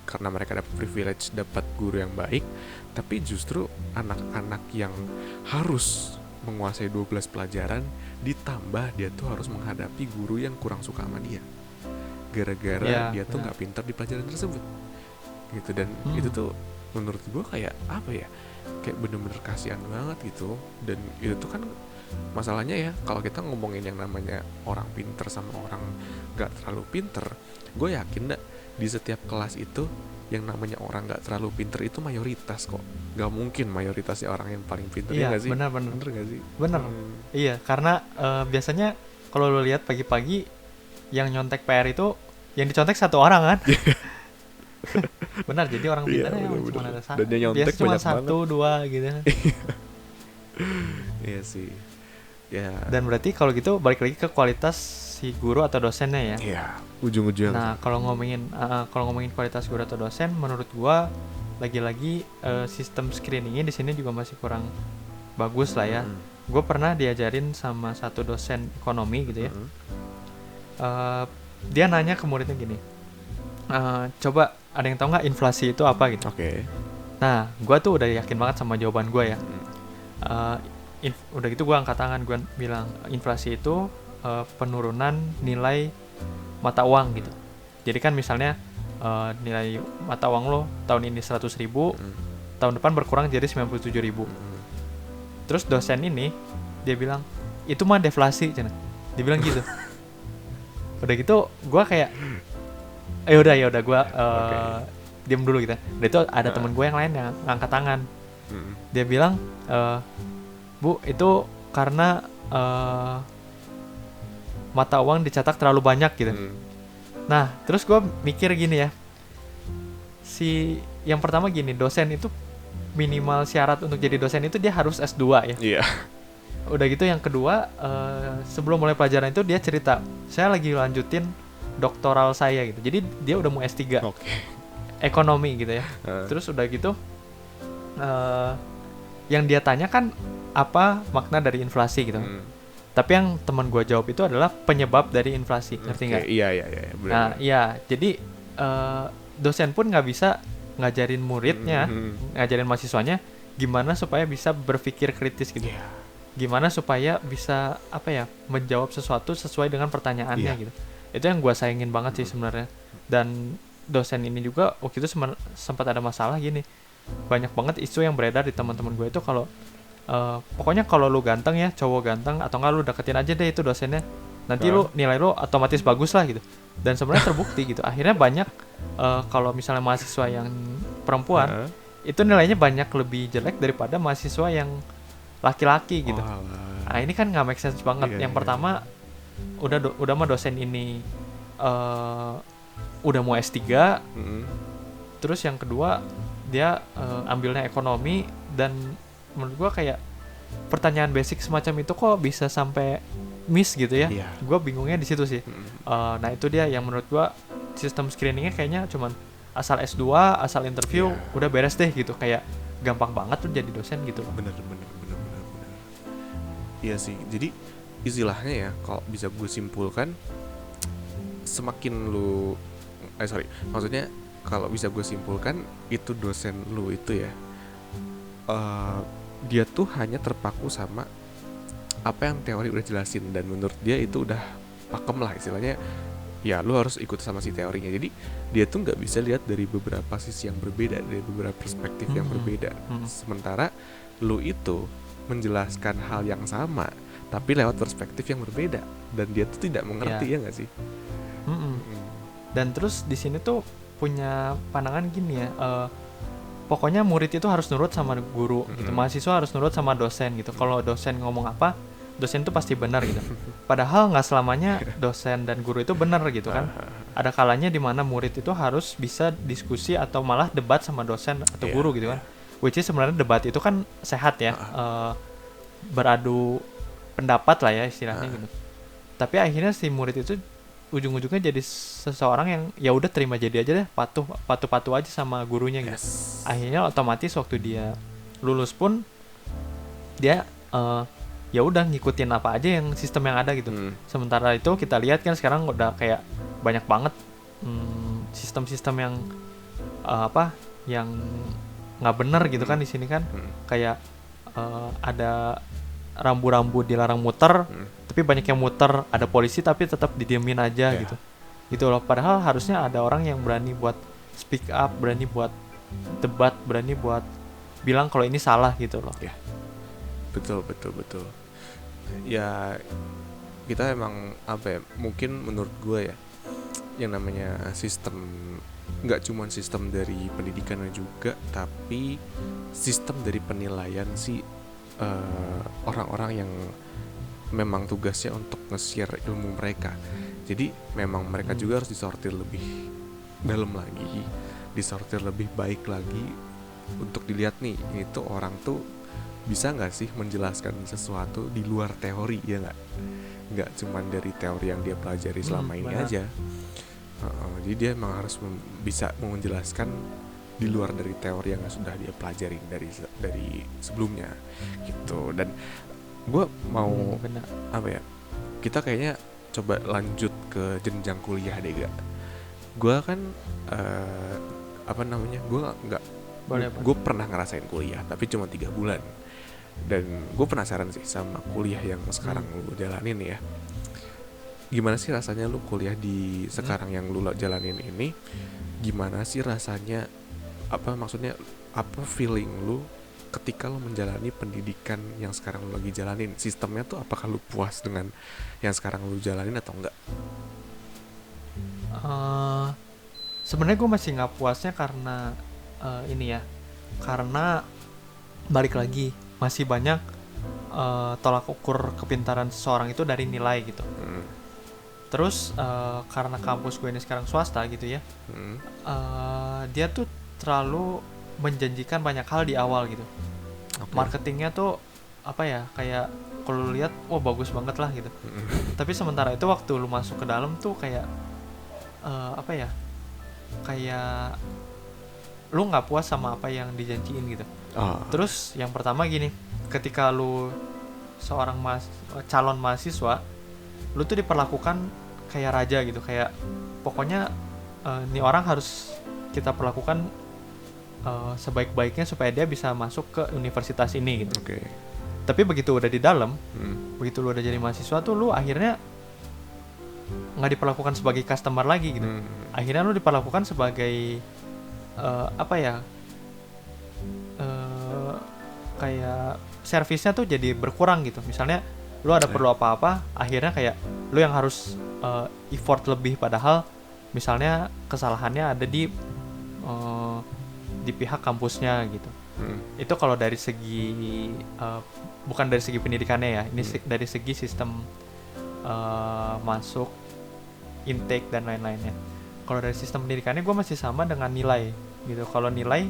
karena mereka dapat privilege dapat guru yang baik, tapi justru anak-anak yang harus menguasai 12 pelajaran ditambah dia tuh harus menghadapi guru yang kurang suka sama dia gara-gara dia tuh nggak pintar di pelajaran tersebut gitu. Dan itu tuh menurut gue kayak apa ya, kayak bener-bener kasihan banget gitu. Dan itu tuh kan masalahnya ya, kalau kita ngomongin yang namanya orang pinter sama orang nggak terlalu pinter, gue yakin dah di setiap kelas itu yang namanya orang nggak terlalu pinter itu mayoritas kok. Nggak mungkin mayoritasnya orang yang paling pinter. Iya, ya nggak sih? Bener nggak sih? Bener. Iya, karena biasanya kalau lo lihat pagi-pagi yang nyontek PR itu yang dicontek satu orang kan. Benar, jadi orang pintarnya cuma ada satu. Dan yang nyontek biasanya cuma banget. 1-2 gitu kan. Iya sih. Ya. Dan berarti kalau gitu balik lagi ke kualitas si guru atau dosennya ya. Iya, ujung-ujungnya. Nah, kalau ngomongin kualitas guru atau dosen, menurut gua lagi-lagi sistem screeningnya di sini juga masih kurang bagus lah ya. Gue pernah diajarin sama satu dosen ekonomi gitu ya. Dia nanya ke muridnya gini, coba ada yang tahu nggak inflasi itu apa gitu. Oke. Nah, gue tuh udah yakin banget sama jawaban gue ya. Udah gitu gue angkat tangan, gue bilang inflasi itu penurunan nilai mata uang gitu. Jadi kan misalnya nilai mata uang lo tahun ini 100.000, tahun depan berkurang jadi 97.000. Terus dosen ini dia bilang itu mah deflasi, Cina. Dia bilang gitu. Udah gitu gue kayak ya udah gue diam dulu gitu. Udah itu ada temen gue yang lain yang ngangkat tangan. Dia bilang Bu, itu karena mata uang dicetak terlalu banyak gitu. Nah, terus gue mikir gini ya, yang pertama gini, dosen itu minimal syarat untuk jadi dosen itu dia harus S2 ya. Iya. Udah gitu yang kedua, sebelum mulai pelajaran itu dia cerita, saya lagi lanjutin doktoral saya gitu. Jadi dia udah mau S3 ekonomi gitu ya. Terus udah gitu yang dia tanya kan apa makna dari inflasi gitu. Tapi yang teman gue jawab itu adalah penyebab dari inflasi, ngerti nggak? Iya, benar. Nah, iya, jadi dosen pun nggak bisa ngajarin muridnya, ngajarin mahasiswanya gimana supaya bisa berpikir kritis gitu. Gimana supaya bisa menjawab sesuatu sesuai dengan pertanyaannya gitu. Itu yang gue sayangin banget sih sebenarnya. Dan dosen ini juga waktu itu sempat ada masalah gini. Banyak banget isu yang beredar di teman-teman gue itu kalau pokoknya kalau lu ganteng ya, cowok ganteng atau enggak lu deketin aja deh itu dosennya. Nanti lu nilai lu otomatis bagus lah gitu. Dan sebenarnya terbukti gitu. Akhirnya banyak kalau misalnya mahasiswa yang perempuan itu nilainya banyak lebih jelek daripada mahasiswa yang laki-laki gitu. Nah, ini kan nggak make sense banget. Yang pertama udah mah dosen ini udah mau S3. Terus yang kedua dia ambilnya ekonomi, dan menurut gua kayak pertanyaan basic semacam itu kok bisa sampai miss gitu ya. Gua bingungnya di situ sih. Nah, itu dia yang menurut gua sistem screeningnya kayaknya cuman asal S2, asal interview udah beres deh gitu. Kayak gampang banget tuh jadi dosen gitu loh. Bener. Iya sih, jadi istilahnya ya kalau bisa gue simpulkan, semakin lu maksudnya kalau bisa gue simpulkan itu dosen lu itu ya dia tuh hanya terpaku sama apa yang teori udah jelasin, dan menurut dia itu udah pakem lah istilahnya. Ya lu harus ikut sama si teorinya. Jadi dia tuh nggak bisa lihat dari beberapa sisi yang berbeda, dari beberapa perspektif yang berbeda. Sementara lu itu menjelaskan hal yang sama tapi lewat perspektif yang berbeda, dan dia tuh tidak mengerti. Ya nggak sih? Dan terus di sini tuh punya pandangan gini ya, pokoknya murid itu harus nurut sama guru gitu, mahasiswa harus nurut sama dosen gitu. Kalau dosen ngomong apa, dosen itu pasti benar gitu. Padahal nggak selamanya dosen dan guru itu benar gitu kan. Ada kalanya di mana murid itu harus bisa diskusi atau malah debat sama dosen atau guru gitu kan. Which is sebenarnya debat itu kan sehat ya, beradu pendapat lah ya istilahnya gitu. Tapi akhirnya si murid itu ujung-ujungnya jadi seseorang yang ya udah terima jadi aja deh, patuh aja sama gurunya gitu. Akhirnya otomatis waktu dia lulus pun dia ya udah ngikutin apa aja yang sistem yang ada gitu. Sementara itu kita lihat kan sekarang udah kayak banyak banget sistem-sistem yang yang nggak bener gitu kan di sini kan. Kayak ada rambu-rambu dilarang muter, tapi banyak yang muter, ada polisi tapi tetap didiemin aja gitu loh. Padahal harusnya ada orang yang berani buat speak up, berani buat debat, berani buat bilang kalau ini salah gitu loh. Betul. Ya kita emang mungkin menurut gue ya, yang namanya sistem nggak cuma sistem dari pendidikannya juga, tapi sistem dari penilaian sih. Orang-orang yang memang tugasnya untuk nge-share ilmu mereka. Jadi memang mereka juga harus disortir lebih dalam lagi, disortir lebih baik lagi, untuk dilihat nih, ini tuh orang tuh bisa nggak sih menjelaskan sesuatu di luar teori, ya nggak cuma dari teori yang dia pelajari selama ini aja. Jadi dia memang harus bisa menjelaskan di luar dari teori yang sudah dia pelajari dari sebelumnya gitu. Dan gue mau kita kayaknya coba lanjut ke jenjang kuliah deh, gak? Gue kan gue pernah ngerasain kuliah tapi cuma 3 bulan, dan gue penasaran sih sama kuliah yang sekarang lu jalanin ya. Gimana sih rasanya lu kuliah di sekarang yang lu jalanin ini? Gimana sih rasanya, maksudnya apa feeling lu ketika lu menjalani pendidikan yang sekarang lu lagi jalanin? Sistemnya tuh apakah lu puas dengan yang sekarang lu jalanin atau enggak? Sebenarnya gue masih nggak puasnya karena karena balik lagi masih banyak tolak ukur kepintaran seseorang itu dari nilai gitu. Terus karena kampus gue ini sekarang swasta gitu ya, dia tuh terlalu menjanjikan banyak hal di awal gitu. Marketingnya tuh kayak kalau lu lihat bagus banget lah gitu. Tapi sementara itu waktu lu masuk ke dalam tuh kayak kayak lu nggak puas sama apa yang dijanjiin gitu. Terus yang pertama gini, ketika lu seorang calon mahasiswa, lu tuh diperlakukan kayak raja gitu, kayak pokoknya nih orang harus kita perlakukan sebaik-baiknya supaya dia bisa masuk ke universitas ini gitu. Tapi begitu udah di dalam, begitu lu udah jadi mahasiswa tuh lu akhirnya nggak diperlakukan sebagai customer lagi gitu. Akhirnya lu diperlakukan sebagai kayak servisnya tuh jadi berkurang gitu. Misalnya lu ada perlu apa-apa, akhirnya kayak lu yang harus effort lebih, padahal misalnya kesalahannya ada di pihak kampusnya gitu. Itu kalau dari segi bukan dari segi pendidikannya ya, ini dari segi sistem masuk, intake dan lain-lainnya. Kalau dari sistem pendidikannya gue masih sama dengan nilai gitu. Kalau nilai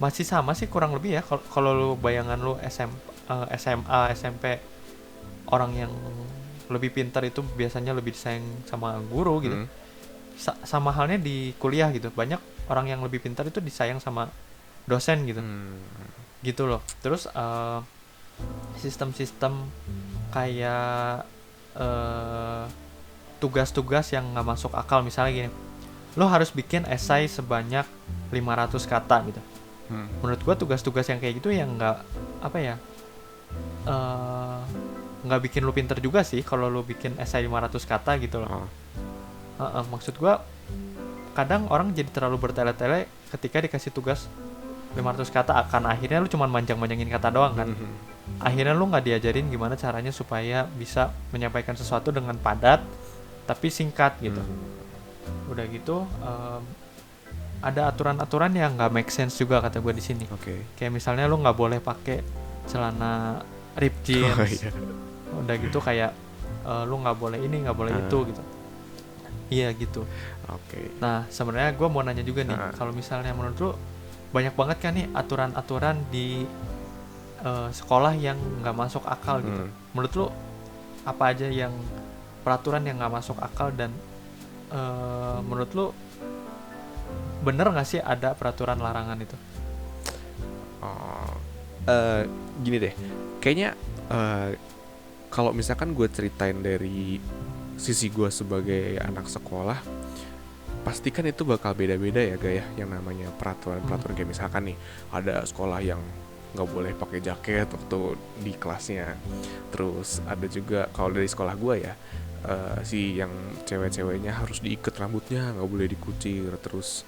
masih sama sih kurang lebih ya. Kalau lu bayangan lu SMA, SMP, orang yang lebih pintar itu biasanya lebih disayang sama guru gitu. Sama halnya di kuliah gitu, banyak orang yang lebih pintar itu disayang sama dosen gitu. Gitu loh. Terus sistem-sistem kayak tugas-tugas yang nggak masuk akal, misalnya gini, lo harus bikin esai sebanyak 500 kata gitu. Menurut gua tugas-tugas yang kayak gitu yang nggak nggak bikin lo pinter juga sih kalau lo bikin esai 500 kata gitu loh. Maksud gue, kadang orang jadi terlalu bertele-tele ketika dikasih tugas 500 kata, akan akhirnya lu cuma manjang-manjangin kata doang kan. akhirnya lu nggak diajarin gimana caranya supaya bisa menyampaikan sesuatu dengan padat tapi singkat gitu. Udah gitu ada aturan-aturan yang nggak make sense juga kata gue di sini. Kayak misalnya lu nggak boleh pakai celana ripped jeans. Udah gitu kayak lu nggak boleh ini, nggak boleh itu gitu. Iya gitu. Nah sebenarnya gue mau nanya juga nih, kalau misalnya menurut lu banyak banget kan nih aturan-aturan di sekolah yang nggak masuk akal gitu. Menurut lu apa aja yang peraturan yang nggak masuk akal, dan menurut lu bener nggak sih ada peraturan larangan itu? Gini deh, kayaknya kalau misalkan gue ceritain dari sisi gue sebagai anak sekolah, pasti kan itu bakal beda-beda ya Gaya, yang namanya peraturan kayak misalkan nih ada sekolah yang nggak boleh pakai jaket waktu di kelasnya. Terus ada juga kalau dari sekolah gue ya, si yang cewek-ceweknya harus diikat rambutnya, nggak boleh dikucir. Terus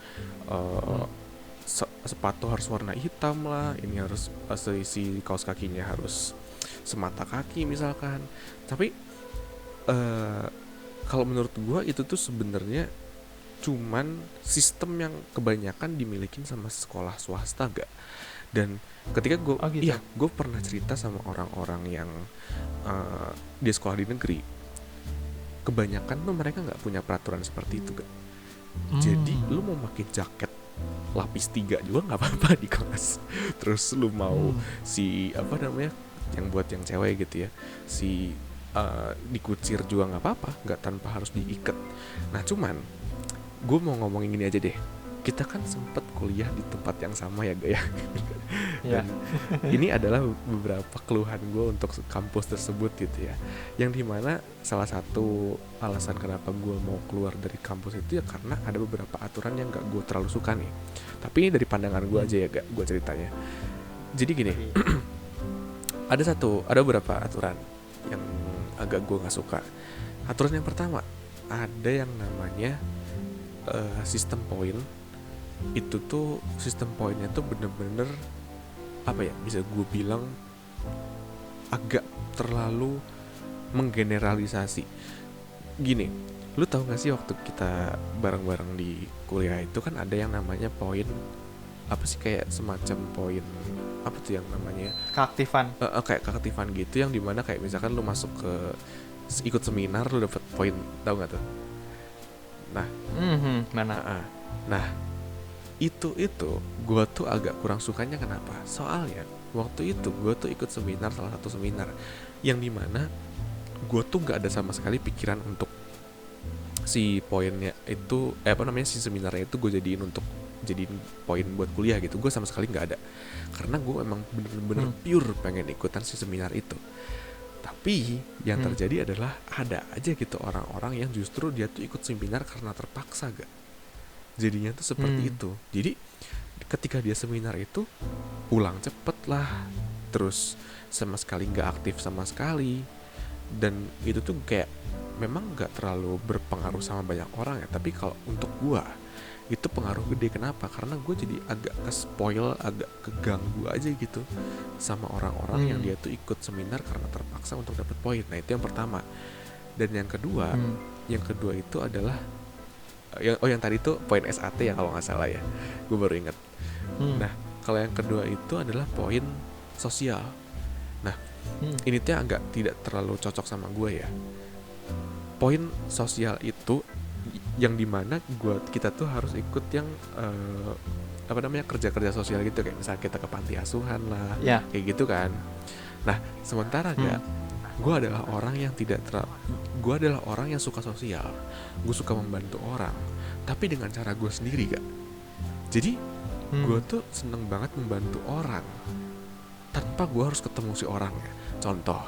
sepatu harus warna hitam lah, ini harus si kaos kakinya harus semata kaki misalkan. Tapi kalau menurut gue itu tuh sebenarnya cuman sistem yang kebanyakan dimilikin sama sekolah swasta gak. Dan ketika gue gue pernah cerita sama orang-orang yang di sekolah di negeri, kebanyakan tuh mereka nggak punya peraturan seperti itu gak. Jadi lu mau pakai jaket lapis 3 juga nggak apa-apa di kelas. Terus lu mau si apa namanya yang buat yang cewek gitu ya, si dikucir juga nggak apa-apa, nggak tanpa harus diikat. Nah cuman gue mau ngomongin ini aja deh, kita kan sempet kuliah di tempat yang sama ya Gaya. Dan ini adalah beberapa keluhan gue untuk kampus tersebut gitu ya, yang dimana salah satu alasan kenapa gue mau keluar dari kampus itu ya karena ada beberapa aturan yang gak gue terlalu suka nih. Tapi ini dari pandangan gue aja ya gue ceritanya. Jadi gini, ada beberapa aturan yang agak gue gak suka. Aturan yang pertama, ada yang namanya sistem poin. Itu tuh sistem poinnya tuh bener-bener apa ya, bisa gue bilang agak terlalu menggeneralisasi. Gini, lu tahu gak sih waktu kita bareng-bareng di kuliah itu kan ada yang namanya poin apa sih, kayak semacam poin apa tuh yang namanya keaktifan, kayak keaktifan gitu, yang dimana kayak misalkan lu masuk ke ikut seminar lu dapet poin, tahu nggak tuh? Nah, mana? Nah, itu gue tuh agak kurang sukanya. Kenapa? Soalnya waktu itu gue tuh ikut seminar, salah satu seminar yang dimana gue tuh nggak ada sama sekali pikiran untuk si poinnya itu si seminarnya itu gue jadiin poin buat kuliah gitu. Gue sama sekali nggak ada, karena gue emang bener-bener pure pengen ikutan si seminar itu. Tapi yang terjadi adalah ada aja gitu orang-orang yang justru dia tuh ikut seminar karena terpaksa gak. Jadinya tuh seperti itu. Jadi ketika dia seminar itu pulang cepet lah, terus sama sekali gak aktif sama sekali. Dan itu tuh kayak memang gak terlalu berpengaruh sama banyak orang ya, tapi kalau untuk gua itu pengaruh gede. Kenapa? Karena gue jadi agak ke-spoil, agak keganggu aja gitu sama orang-orang yang dia tuh ikut seminar karena terpaksa untuk dapat poin. Nah itu yang pertama. Dan yang kedua itu adalah yang tadi tuh poin SAT ya kalau nggak salah ya, gue baru ingat. Nah kalau yang kedua itu adalah poin sosial. Nah ini tuh agak tidak terlalu cocok sama gue ya. Poin sosial itu yang dimana kita tuh harus ikut yang kerja-kerja sosial gitu, kayak misalnya kita ke panti asuhan lah, kayak gitu kan. Nah sementara gue adalah orang yang gue adalah orang yang suka sosial, gue suka membantu orang, tapi dengan cara gue sendiri gak. Jadi gue tuh seneng banget membantu orang tanpa gue harus ketemu si orangnya. Contoh,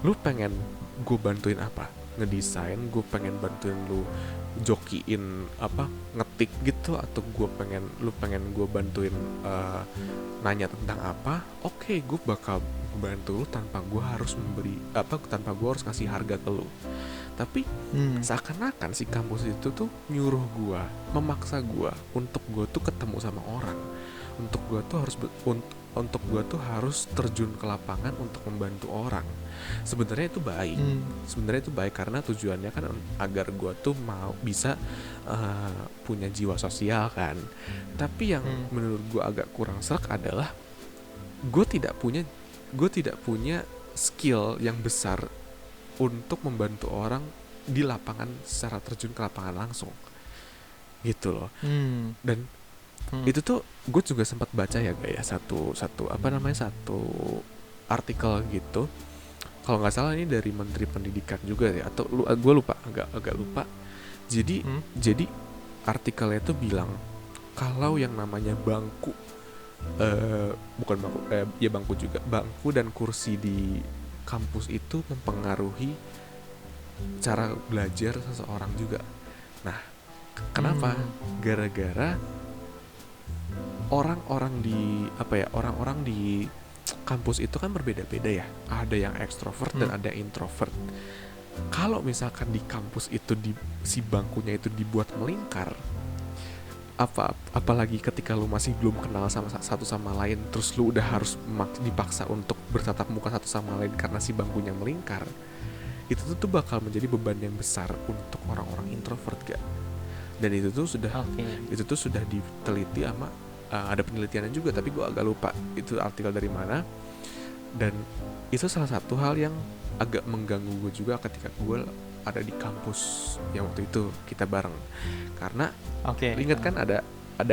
lu pengen gue bantuin apa? Ngedesain, gue pengen bantuin lu jokiin ngetik gitu, atau lu pengen gue bantuin nanya tentang apa, oke, gue bakal bantu lu tanpa gue harus tanpa gue harus ngasih harga ke lu. Tapi seakan-akan si kampus itu tuh nyuruh gue, memaksa gue untuk gue tuh ketemu sama orang, untuk gue tuh harus untuk gue tuh harus terjun ke lapangan untuk membantu orang. Sebenarnya itu baik. Sebenarnya itu baik karena tujuannya kan agar gue tuh mau bisa punya jiwa sosial kan. Tapi yang menurut gue agak kurang sreg adalah gue tidak punya skill yang besar untuk membantu orang di lapangan secara terjun ke lapangan langsung gitu loh. Dan itu tuh gue juga sempat baca ya guys, satu artikel gitu, kalau nggak salah ini dari Menteri Pendidikan juga ya, atau gue lupa, agak lupa. Jadi artikelnya itu bilang kalau yang namanya bangku, bukan bangku, ya bangku juga, bangku dan kursi di kampus itu mempengaruhi cara belajar seseorang juga. Nah, kenapa? Gara-gara orang-orang di kampus itu kan berbeda-beda ya. Ada yang ekstrovert dan ada yang introvert. Kalau misalkan di kampus itu si bangkunya itu dibuat melingkar, apalagi ketika lu masih belum kenal sama satu sama lain, terus lu udah harus dipaksa untuk bertatap muka satu sama lain karena si bangkunya melingkar, itu tuh bakal menjadi beban yang besar untuk orang-orang introvert gak? Dan itu tuh sudah diteliti sama ada penelitiannya juga, tapi gue agak lupa itu artikel dari mana. Dan itu salah satu hal yang agak mengganggu gue juga ketika gue ada di kampus yang waktu itu kita bareng, karena ingat kan ada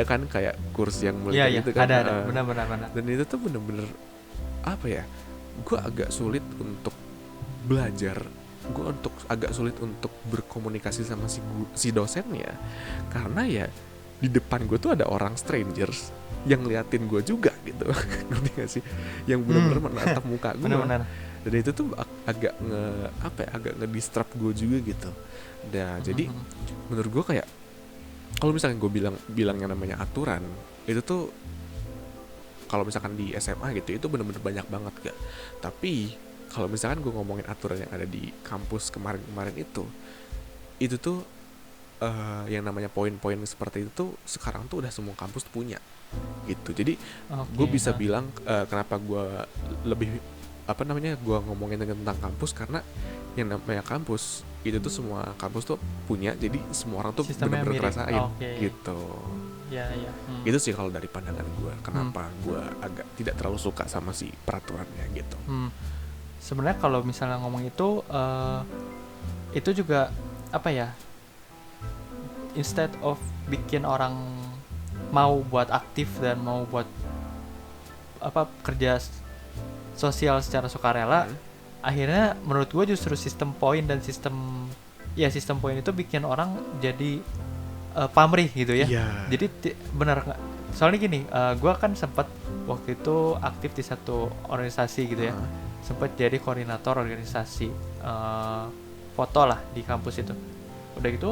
kan kayak kursi yang mulia gitu kan, ada benar. Dan itu tuh bener-bener apa ya, gue agak sulit untuk belajar, gue agak sulit untuk berkomunikasi sama si dosennya, karena ya di depan gue tuh ada orang strangers yang liatin gue juga gitu. Ngerti gak sih, yang benar-benar menatap muka gue. Dan itu tuh agak nge-disturb gue juga gitu. Nah, jadi menurut gue kayak kalau misalkan gue bilang yang namanya aturan, itu tuh kalau misalkan di SMA gitu itu benar-benar banyak banget gak. Tapi kalau misalkan gue ngomongin aturan yang ada di kampus kemarin itu tuh yang namanya poin-poin seperti itu tuh sekarang tuh udah semua kampus punya gitu. Jadi gue bisa bilang kenapa gue lebih gue ngomongin tentang kampus, karena yang namanya kampus itu tuh semua kampus tuh punya, jadi semua orang tuh benar-benar ngerasain gitu. Itu sih kalau dari pandangan gue kenapa gue agak tidak terlalu suka sama si peraturannya gitu. Sebenarnya kalau misalnya ngomong itu juga apa ya, instead of bikin orang mau buat aktif dan mau buat kerja sosial secara sukarela, akhirnya menurut gue justru sistem poin poin itu bikin orang jadi pamrih gitu ya. Jadi benar, soalnya gini, gue kan sempat waktu itu aktif di satu organisasi gitu ya, sempat jadi koordinator organisasi foto lah di kampus itu. Udah gitu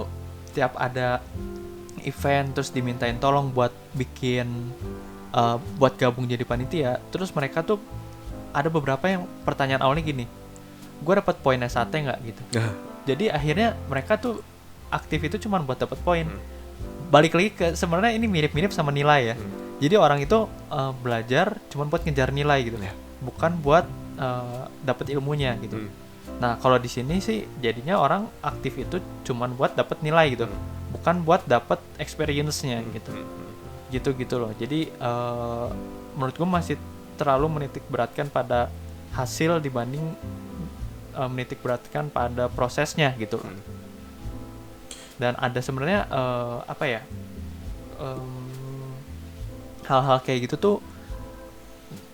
tiap ada event terus dimintain tolong buat bikin buat gabung jadi panitia, terus mereka tuh ada beberapa yang pertanyaan awalnya gini, gue dapat poin SAT nggak gitu. Jadi akhirnya mereka tuh aktif itu cuma buat dapat poin. Balik lagi ke sebenarnya ini mirip-mirip sama nilai ya. Jadi orang itu belajar cuma buat ngejar nilai gitu, bukan buat dapat ilmunya gitu. Nah kalau di sini sih jadinya orang aktif itu cuman buat dapat nilai gitu, bukan buat dapat experience-nya gitu loh. Jadi menurut gue masih terlalu menitik beratkan pada hasil dibanding menitik beratkan pada prosesnya gitu. Dan ada sebenarnya hal-hal kayak gitu tuh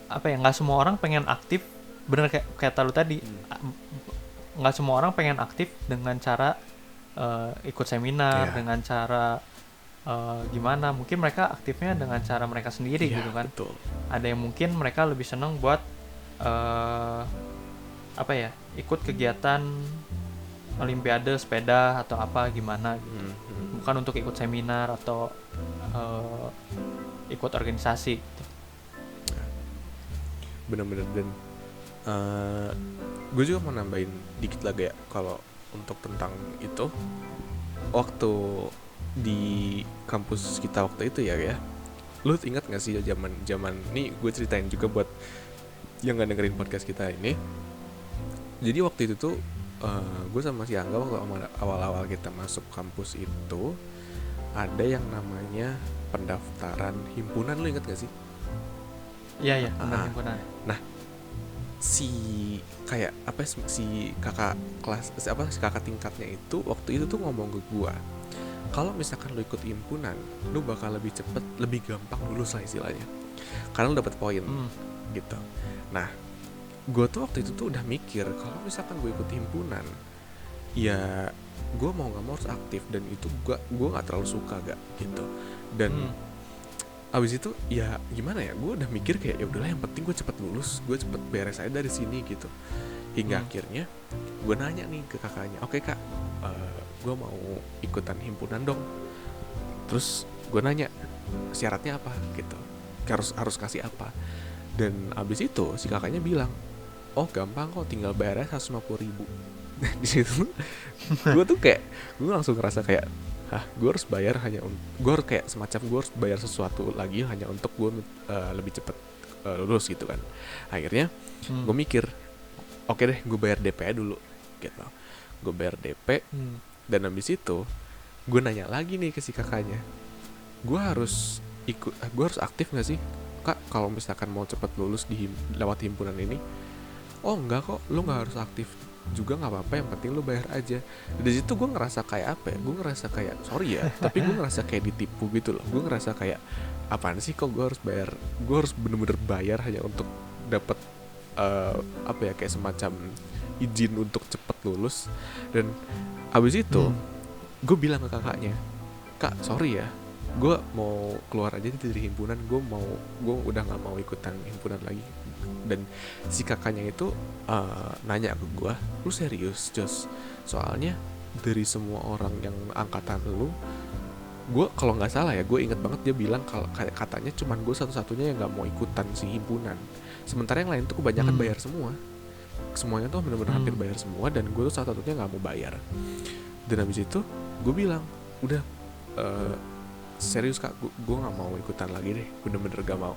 nggak semua orang pengen aktif, bener kayak lu tadi. Nggak semua orang pengen aktif dengan cara ikut seminar, dengan cara gimana. Mungkin mereka aktifnya dengan cara mereka sendiri gitu kan. Betul. Ada yang mungkin mereka lebih seneng buat ikut kegiatan olimpiade sepeda atau apa gimana gitu. Bukan untuk ikut seminar atau ikut organisasi gitu. Bener-bener. Dan gue juga mau nambahin dikit lagi ya, kalau untuk tentang itu, waktu di kampus kita waktu itu ya lu ingat gak sih zaman nih, gue ceritain juga buat yang nggak dengerin podcast kita ini. Jadi waktu itu tuh gue sama si Angga waktu awal-awal kita masuk kampus itu ada yang namanya pendaftaran himpunan, lu ingat gak sih? Iya himpunan. Nah, si kayak apa si kakak kelas si kakak tingkatnya itu waktu itu tuh ngomong ke gua, kalau misalkan lu ikut himpunan lu bakal lebih cepet, lebih gampang lulus lah istilahnya, karena lu dapat poin gitu. Nah, gua tuh waktu itu tuh udah mikir kalau misalkan gua ikut himpunan ya gua mau nggak mau harus aktif, dan itu gua nggak terlalu suka gak gitu. Dan abis itu ya gimana ya, gue udah mikir kayak ya udahlah yang penting gue cepet lulus, gue cepet beres aja dari sini gitu. Hingga akhirnya gue nanya nih ke kakaknya, oke kak, gue mau ikutan himpunan dong. Terus gue nanya syaratnya apa gitu, harus kasih apa. Dan abis itu si kakaknya bilang, oh gampang kok, tinggal bayarnya 150.000. Di situ gue tuh kayak gue langsung ngerasa kayak, gue harus bayar gue harus kayak semacam gue harus bayar sesuatu lagi hanya untuk gue lebih cepat lulus gitu kan. Akhirnya gue mikir, oke deh gue bayar DP dulu gitu. Gue bayar DP dan habis itu gue nanya lagi nih ke si kakaknya, gue harus aktif nggak sih kak kalau misalkan mau cepat lulus lewat himpunan ini? Oh enggak kok, lu nggak harus aktif juga, nggak apa-apa, yang penting lu bayar aja. Di situ gue ngerasa kayak apa ya, gue ngerasa kayak sorry ya tapi gue ngerasa kayak ditipu gitu loh. Gue ngerasa kayak apaan sih kok gue harus bayar, gue harus bener-bener bayar hanya untuk dapat apa ya, kayak semacam izin untuk cepet lulus. Dan abis itu gue bilang ke kakaknya, kak sorry ya, gue mau keluar aja dari himpunan, gue udah nggak mau ikutan himpunan lagi. Dan si kakaknya itu nanya ke gue, lu serius Jos? Soalnya dari semua orang yang angkatan lu, gue kalau nggak salah ya, gue inget banget dia bilang kalau katanya cuman gue satu-satunya yang nggak mau ikutan si himpunan. Sementara yang lain tuh kebanyakan bayar semua. Semuanya tuh benar-benar hampir bayar semua, dan gue tuh satu-satunya nggak mau bayar. Dan habis itu gue bilang, udah serius kak, gue nggak mau ikutan lagi deh, bener-bener gak mau.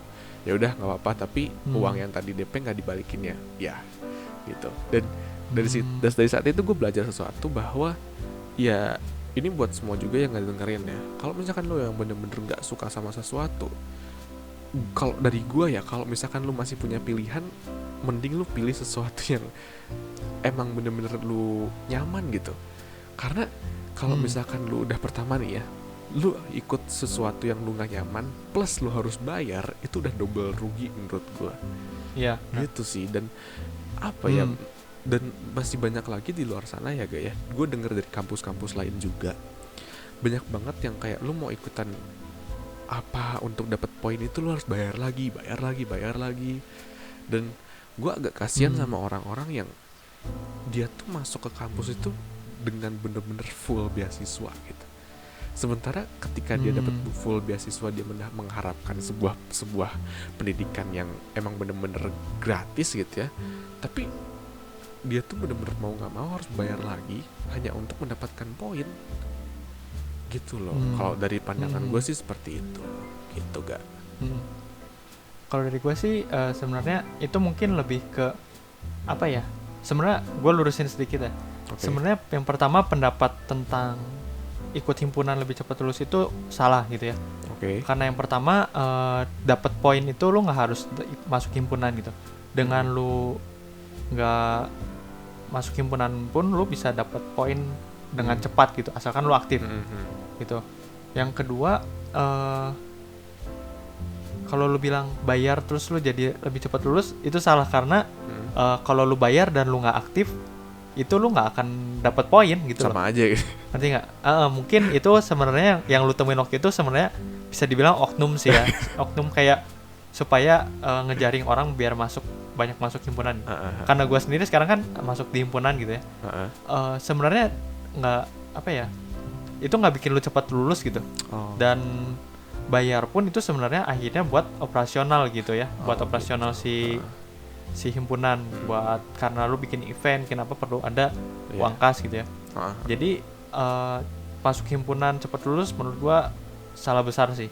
Ya udah nggak apa-apa, tapi uang yang tadi DP nggak dibalikin ya gitu. Dan dari saat itu gue belajar sesuatu bahwa ya ini buat semua juga yang nggak dengerin ya, kalau misalkan lo yang bener-bener nggak suka sama sesuatu, kalau dari gue ya, kalau misalkan lo masih punya pilihan, mending lo pilih sesuatu yang emang bener-bener lo nyaman gitu. Karena kalau misalkan lo udah pertama nih ya, lu ikut sesuatu yang lu gak nyaman plus lu harus bayar, itu udah double rugi menurut gue. Iya gitu sih. Dan apa ya, dan masih banyak lagi di luar sana ya gak ya, gue denger dari kampus-kampus lain juga banyak banget yang kayak lu mau ikutan apa untuk dapat poin itu lu harus bayar lagi. Dan gue agak kasihan sama orang-orang yang dia tuh masuk ke kampus itu dengan bener-bener full beasiswa gitu. Sementara ketika dia dapat full beasiswa, dia mengharapkan sebuah pendidikan yang emang bener-bener gratis gitu ya. Tapi dia tuh bener-bener mau nggak mau harus bayar lagi hanya untuk mendapatkan poin gitu loh. Kalau dari pandangan gue sih seperti itu gitu gak? Kalau dari gue sih sebenarnya itu mungkin lebih ke apa ya? Sebenarnya gue lurusin sedikit ya. Sebenarnya yang pertama, pendapat tentang ikut himpunan lebih cepat lulus itu salah gitu ya. Karena yang pertama dapat poin itu lu nggak harus masuk himpunan gitu. Dengan lu nggak masuk himpunan pun lu bisa dapat poin dengan cepat gitu, asalkan lu aktif gitu. Yang kedua, kalau lu bilang bayar terus lu jadi lebih cepat lulus, itu salah. Karena kalau lu bayar dan lu nggak aktif, itu lu nggak akan dapat poin gitu. Sama aja gitu. Ngerti nggak? Mungkin itu sebenarnya yang lu temuin waktu itu sebenarnya bisa dibilang oknum sih ya. Oknum kayak supaya ngejaring orang biar banyak masuk himpunan. Karena gue sendiri sekarang kan masuk di himpunan gitu ya. Sebenarnya nggak apa ya, itu nggak bikin lu cepat lulus gitu. Dan bayar pun itu sebenarnya akhirnya buat operasional gitu ya, buat operasional si himpunan, buat karena lu bikin event, kenapa perlu ada uang kas gitu ya. Jadi masuk himpunan cepat lulus menurut gua salah besar sih.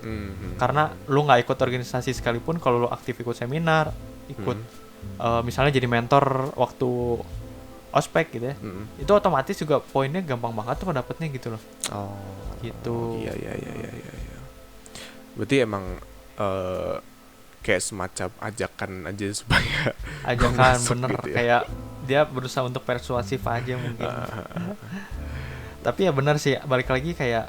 Karena lu nggak ikut organisasi sekalipun, kalau lu aktif ikut seminar, ikut misalnya jadi mentor waktu ospek gitu ya, itu otomatis juga poinnya gampang banget tuh dapetnya gitu loh. Gitu. Iya. Berarti emang kayak semacam ajakan aja supaya ajakan bener gitu ya. Kayak dia berusaha untuk persuasif aja mungkin. Tapi ya bener sih, balik lagi kayak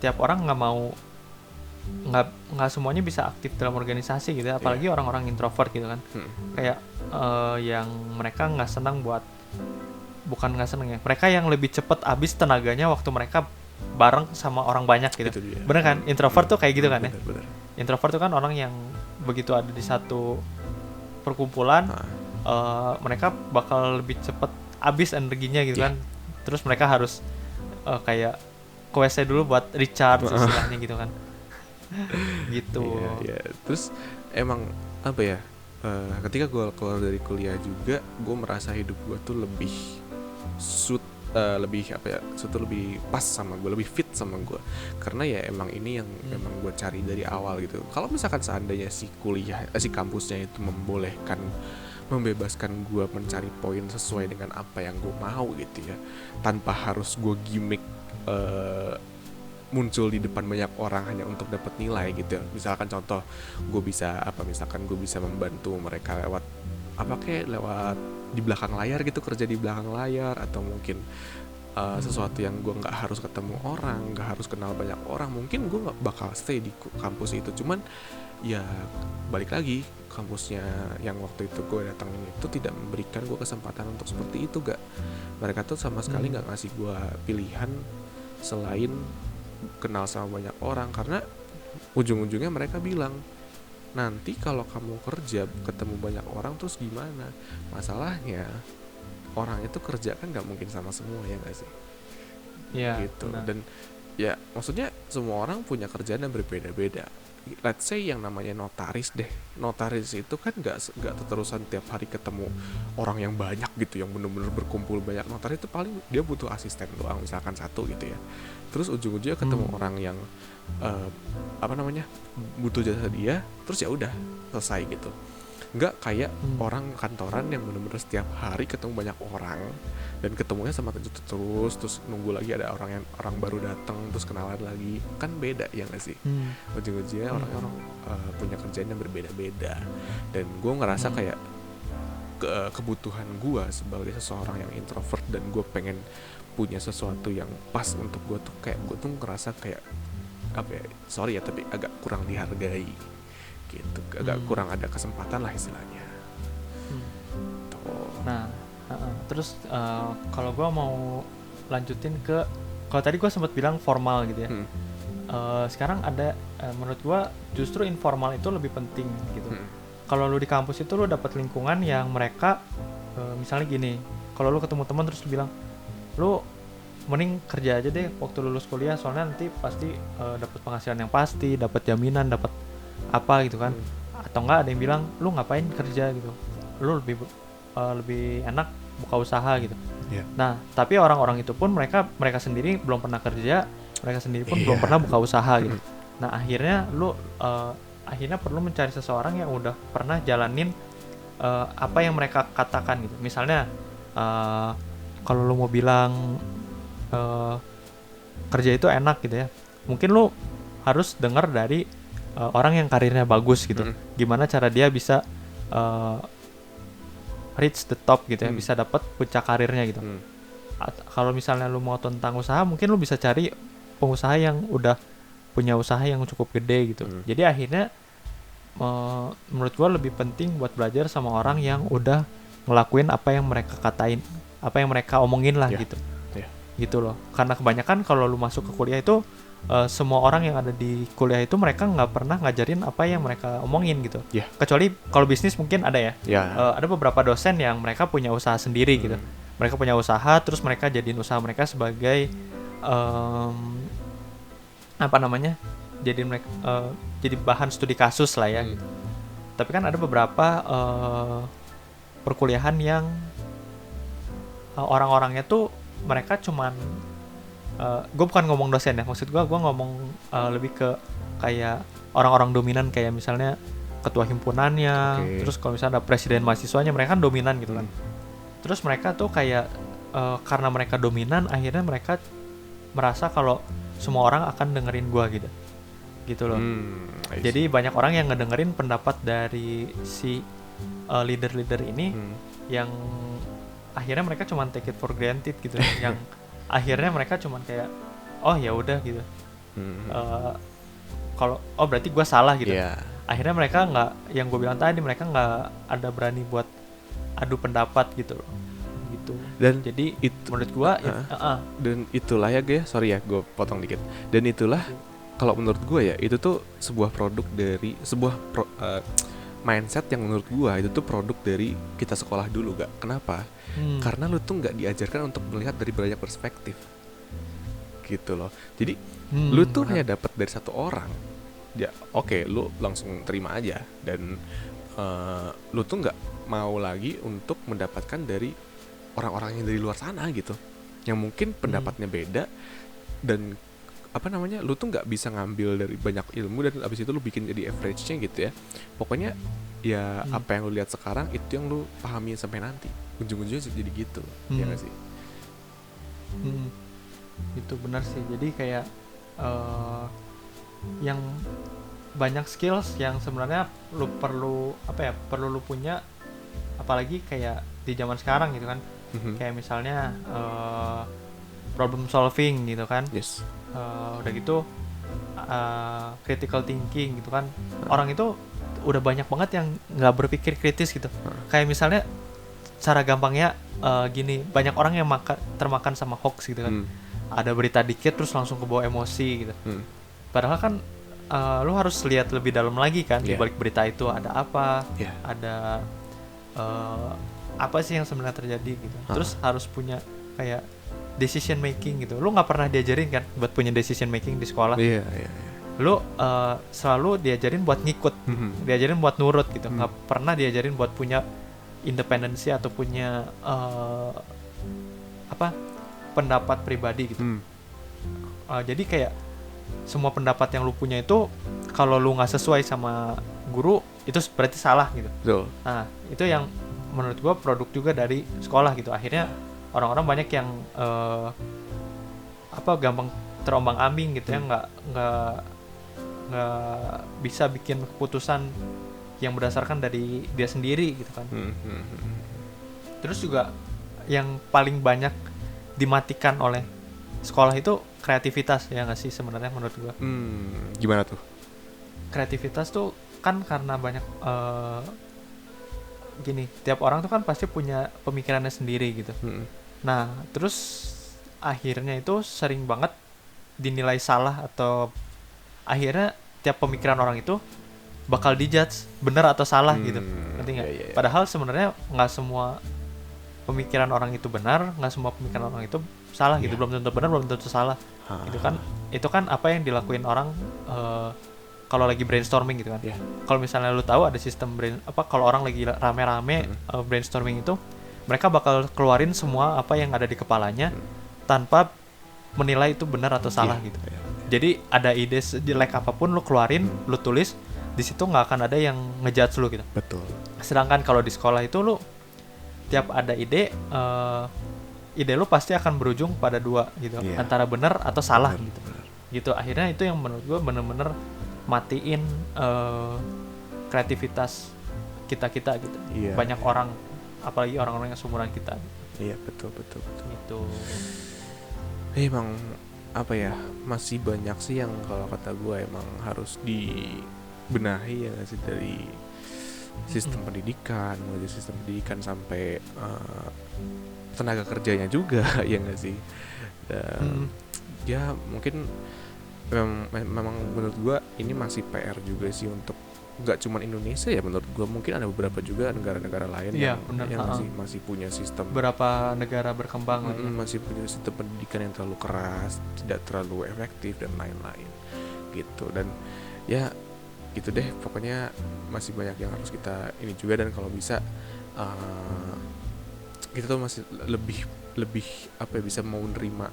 tiap orang nggak semuanya bisa aktif dalam organisasi gitu ya, apalagi orang-orang introvert gitu kan. Kayak yang mereka nggak senang bukan nggak seneng ya, mereka yang lebih cepet habis tenaganya waktu mereka bareng sama orang banyak gitu. Bener kan? Introvert tuh kayak gitu kan ya. Introvert tuh kan orang yang begitu ada di satu perkumpulan, mereka bakal lebih cepet habis energinya gitu kan. Terus mereka harus kayak ke WC dulu buat recharge istilahnya gitu kan. Gitu. Terus emang apa ya? Ketika gue keluar dari kuliah juga, gue merasa hidup gue tuh lebih lebih pas sama gue, lebih fit sama gue, karena ya emang ini yang emang gue cari dari awal gitu. Kalau misalkan seandainya si kampusnya itu membebaskan gue mencari poin sesuai dengan apa yang gue mau gitu ya, tanpa harus gue gimmick muncul di depan banyak orang hanya untuk dapat nilai gitu ya. Misalkan contoh, gue bisa membantu mereka lewat di belakang layar gitu, kerja di belakang layar, atau mungkin sesuatu yang gue nggak harus ketemu orang, nggak harus kenal banyak orang, mungkin gue nggak bakal stay di kampus itu. Cuman ya balik lagi, kampusnya yang waktu itu gue datangin itu tidak memberikan gue kesempatan untuk seperti itu. Mereka tuh sama sekali nggak ngasih gue pilihan selain kenal sama banyak orang, karena ujung-ujungnya mereka bilang, nanti kalau kamu kerja ketemu banyak orang terus gimana? Masalahnya orang itu kerja kan nggak mungkin sama semua, ya nggak sih? Iya. Gitu. Dan ya maksudnya semua orang punya kerjaan yang berbeda-beda. Let's say yang namanya notaris deh. Notaris itu kan nggak terusan tiap hari ketemu orang yang banyak gitu, yang benar-benar berkumpul banyak. Notaris itu paling dia butuh asisten doang, misalkan satu gitu ya. Terus ujung-ujungnya ketemu orang yang butuh jasa dia, terus ya udah selesai gitu. Nggak kayak orang kantoran yang benar-benar setiap hari ketemu banyak orang dan ketemunya sama terus nunggu lagi ada orang baru datang terus kenalan lagi, kan beda ya nggak sih? Ujung-ujungnya orang-orang punya kerjaan yang berbeda-beda, dan gue ngerasa kayak kebutuhan gue sebagai seseorang yang introvert dan gue pengen punya sesuatu yang pas untuk gue tuh, kayak gue tuh ngerasa kayak sorry ya, tapi agak kurang dihargai gitu, agak kurang ada kesempatan lah istilahnya. Nah, terus kalau gue mau lanjutin ke, kalau tadi gue sempat bilang formal gitu ya, sekarang ada menurut gue justru informal itu lebih penting gitu. Kalau lu di kampus itu lu dapat lingkungan yang mereka misalnya gini, kalau lu ketemu teman terus lu bilang, lu mending kerja aja deh waktu lulus kuliah, soalnya nanti pasti dapat penghasilan yang pasti, dapat jaminan, dapat apa gitu kan. Atau enggak ada yang bilang, lu ngapain kerja gitu, lu lebih enak buka usaha gitu. Nah tapi orang-orang itu pun mereka sendiri belum pernah kerja, mereka sendiri pun belum pernah buka usaha gitu. Nah akhirnya lu akhirnya perlu mencari seseorang yang udah pernah jalanin apa yang mereka katakan gitu. Misalnya kalau lu mau bilang kerja itu enak gitu ya, mungkin lu harus dengar dari orang yang karirnya bagus gitu, gimana cara dia bisa reach the top gitu ya, bisa dapat puncak karirnya gitu. Kalau misalnya lu mau tentang usaha, mungkin lu bisa cari pengusaha yang udah punya usaha yang cukup gede gitu. Jadi akhirnya menurut gua lebih penting buat belajar sama orang yang udah ngelakuin apa yang mereka katain, apa yang mereka omongin lah gitu. Gitu loh. Karena kebanyakan kalau lu masuk ke kuliah itu semua orang yang ada di kuliah itu mereka nggak pernah ngajarin apa yang mereka omongin gitu. Kecuali kalau bisnis mungkin ada ya. Ada beberapa dosen yang mereka punya usaha sendiri gitu. Mereka punya usaha, terus mereka jadiin usaha mereka sebagai jadi bahan studi kasus lah ya gitu. Tapi kan ada beberapa perkuliahan yang orang-orangnya tuh mereka cuman gue bukan ngomong dosen ya, maksud gue ngomong lebih ke kayak orang-orang dominan, kayak misalnya ketua himpunannya, terus kalau misalnya ada presiden mahasiswanya, mereka kan dominan gitu kan. Terus mereka tuh kayak karena mereka dominan, akhirnya mereka merasa kalau semua orang akan dengerin gue gitu loh. Jadi banyak orang yang ngedengerin pendapat dari si leader-leader ini, yang akhirnya mereka cuma take it for granted gitu. Yang akhirnya mereka cuma kayak oh ya udah gitu. Kalau berarti gue salah gitu. Akhirnya mereka nggak, yang gue bilang tadi, mereka nggak ada berani buat adu pendapat gitu loh. Gitu. Dan jadi menurut gue dan itulah ya guys, sorry ya gue potong dikit. Dan itulah kalau menurut gue ya, itu tuh sebuah produk dari sebuah mindset yang menurut gue itu tuh produk dari kita sekolah dulu, gak? Kenapa? Karena lu tuh nggak diajarkan untuk melihat dari banyak perspektif, gitu loh. Jadi lu tuh hanya dapat dari satu orang, ya oke, lu langsung terima aja, dan lu tuh nggak mau lagi untuk mendapatkan dari orang-orang yang dari luar sana gitu, yang mungkin pendapatnya beda, dan lu tuh nggak bisa ngambil dari banyak ilmu dan abis itu lu bikin jadi average-nya gitu ya. Pokoknya ya apa yang lu lihat sekarang itu yang lu pahami sampai nanti, ujung-ujungnya jadi gitu, ya nggak sih? Itu benar sih. Jadi kayak yang banyak skills yang sebenarnya lu perlu lu punya, apalagi kayak di zaman sekarang gitu kan. Kayak misalnya problem solving gitu kan. Udah gitu critical thinking gitu kan. Orang itu udah banyak banget yang nggak berpikir kritis gitu. Kayak misalnya cara gampangnya gini, banyak orang yang termakan sama hoax gitu kan. Ada berita dikit terus langsung kebawa emosi gitu. Padahal kan lu harus lihat lebih dalam lagi kan, di balik berita itu ada apa, ada apa sih yang sebenarnya terjadi gitu. Terus harus punya kayak decision making gitu. Lu nggak pernah diajarin kan buat punya decision making di sekolah. Lu selalu diajarin buat ngikut, diajarin buat nurut gitu. Nggak pernah diajarin buat punya independensi atau punya pendapat pribadi gitu. Jadi kayak semua pendapat yang lu punya itu, kalau lu nggak sesuai sama guru, itu berarti salah gitu. Nah itu yang menurut gua produk juga dari sekolah gitu. Akhirnya orang-orang banyak yang gampang terombang-ambing gitu, ya, nggak bisa bikin keputusan yang berdasarkan dari dia sendiri gitu kan. Terus juga yang paling banyak dimatikan oleh sekolah itu kreativitas, ya nggak sih sebenarnya menurut gua. Gimana tuh? Kreativitas tuh kan karena banyak gini, tiap orang tuh kan pasti punya pemikirannya sendiri gitu. Nah terus akhirnya itu sering banget dinilai salah, atau akhirnya tiap pemikiran orang itu bakal dijudge benar atau salah gitu, ngerti nggak? Padahal sebenarnya nggak semua pemikiran orang itu benar, nggak semua pemikiran orang itu salah gitu. Belum tentu benar, belum tentu salah. Itu kan apa yang dilakuin orang kalau lagi brainstorming gitu kan. Kalau misalnya lu tahu ada sistem kalau orang lagi rame-rame brainstorming itu, mereka bakal keluarin semua apa yang ada di kepalanya tanpa menilai itu benar atau salah gitu. Jadi ada ide sejelek apapun lu keluarin, lu tulis di situ, nggak akan ada yang ngejudge lu gitu. Betul. Sedangkan kalau di sekolah itu lu tiap ada ide lu pasti akan berujung pada dua gitu, antara benar atau salah gitu. Akhirnya itu yang menurut gue bener-bener matiin kreativitas kita gitu. Banyak orang, apalagi orang-orang yang seumuran kita. Betul. Itu emang masih banyak sih yang kalau kata gue emang harus dibenahi, ya nggak sih, dari sistem pendidikan, mulai sistem pendidikan sampai tenaga kerjanya juga, ya nggak sih. Dan ya mungkin memang menurut gue ini masih PR juga sih, untuk nggak cuma Indonesia ya, menurut gue mungkin ada beberapa juga negara-negara lain yang masih punya sistem, beberapa negara berkembang masih punya sistem pendidikan yang terlalu keras, tidak terlalu efektif dan lain-lain gitu. Dan ya gitu deh, pokoknya masih banyak yang harus kita ini juga. Dan kalau bisa kita tuh masih lebih bisa mau nerima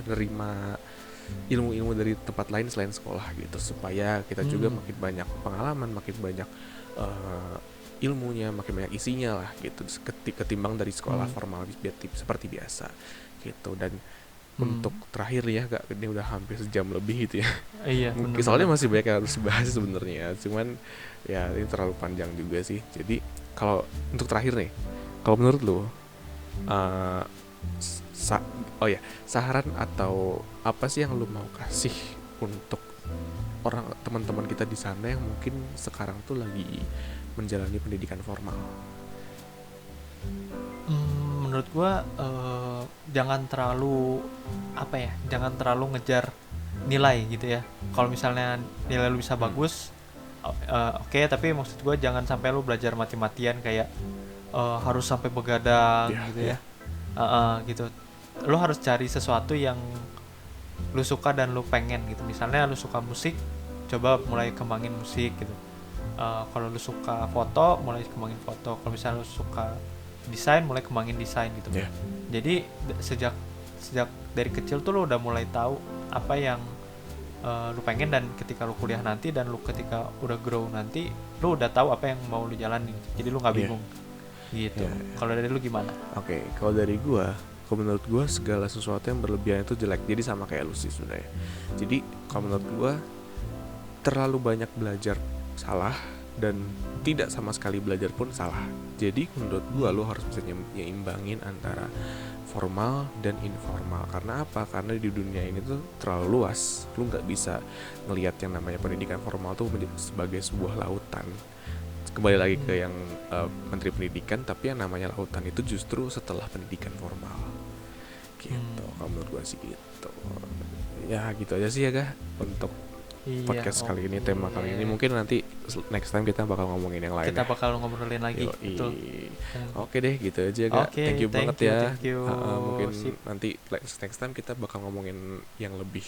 nerima ilmu-ilmu dari tempat lain selain sekolah gitu, supaya kita juga makin banyak pengalaman, makin banyak ilmunya, makin banyak isinya lah gitu, ketimbang dari sekolah formal seperti biasa gitu. Dan untuk terakhir ya Kak, ini udah hampir sejam lebih gitu ya. Iya, Mungkin soalnya masih banyak yang harus dibahas sebenarnya, cuman ya ini terlalu panjang juga sih. Jadi kalau untuk terakhir nih, kalau menurut lu saran atau apa sih yang lu mau kasih untuk teman-teman kita di sana yang mungkin sekarang tuh lagi menjalani pendidikan formal? Menurut gua jangan terlalu ngejar nilai gitu ya. Kalau misalnya nilai lu bisa bagus, oke, tapi maksud gua jangan sampai lu belajar mati-matian kayak harus sampai begadang gitu ya. Gitu. Lu harus cari sesuatu yang lu suka dan lu pengen gitu. Misalnya lu suka musik, coba mulai kembangin musik gitu. Kalau lu suka foto, mulai kembangin foto. Kalau misalnya lu suka desain, mulai kembangin desain gitu. Jadi sejak dari kecil tuh lu udah mulai tahu apa yang lu pengen, dan ketika lu kuliah nanti dan lu ketika udah grow nanti, lu udah tahu apa yang mau lu jalanin. Jadi lu nggak bingung gitu. Kalau dari lu gimana? Oke, kalau dari gua, kalau menurut gue segala sesuatu yang berlebihan itu jelek. Jadi sama kayak lu sih sebenarnya. Jadi kalau menurut gue terlalu banyak belajar salah, dan tidak sama sekali belajar pun salah. Jadi menurut gue lu harus bisa nyimbangin antara formal dan informal. Karena apa? Karena di dunia ini tuh terlalu luas. Lu nggak bisa ngelihat yang namanya pendidikan formal tuh sebagai sebuah lautan. Kembali lagi ke yang Menteri Pendidikan, tapi yang namanya lautan itu justru setelah pendidikan formal gitu. Kalau menurut gue sih gitu. Ya gitu aja sih ya Kak untuk podcast kali ini, tema kali ini. Mungkin nanti next time kita bakal ngomongin yang lain. Kita bakal ngobrolin lagi. Oke deh, gitu aja Kak. Thank you banget ya. Mungkin Sip. nanti next time kita bakal ngomongin yang lebih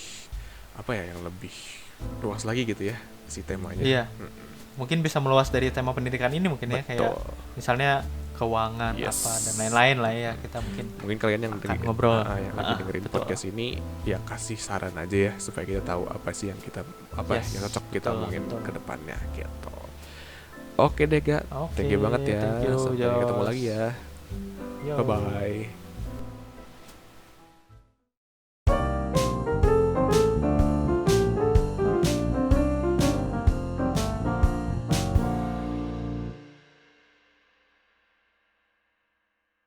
yang lebih luas lagi gitu ya si temanya. Iya. Mungkin bisa meluas dari tema pendidikan ini mungkin. Betul. Ya, kayak misalnya keuangan apa dan lain-lain lah ya. Kita mungkin kalian yang ngobrol yang lagi dengerin podcast ini ya kasih saran aja ya, supaya kita tahu apa sih yang kita yang cocok kita omongin ke depannya gitu. Oke deh Kak. Thank you banget ya. Sampai ketemu lagi ya. Bye bye.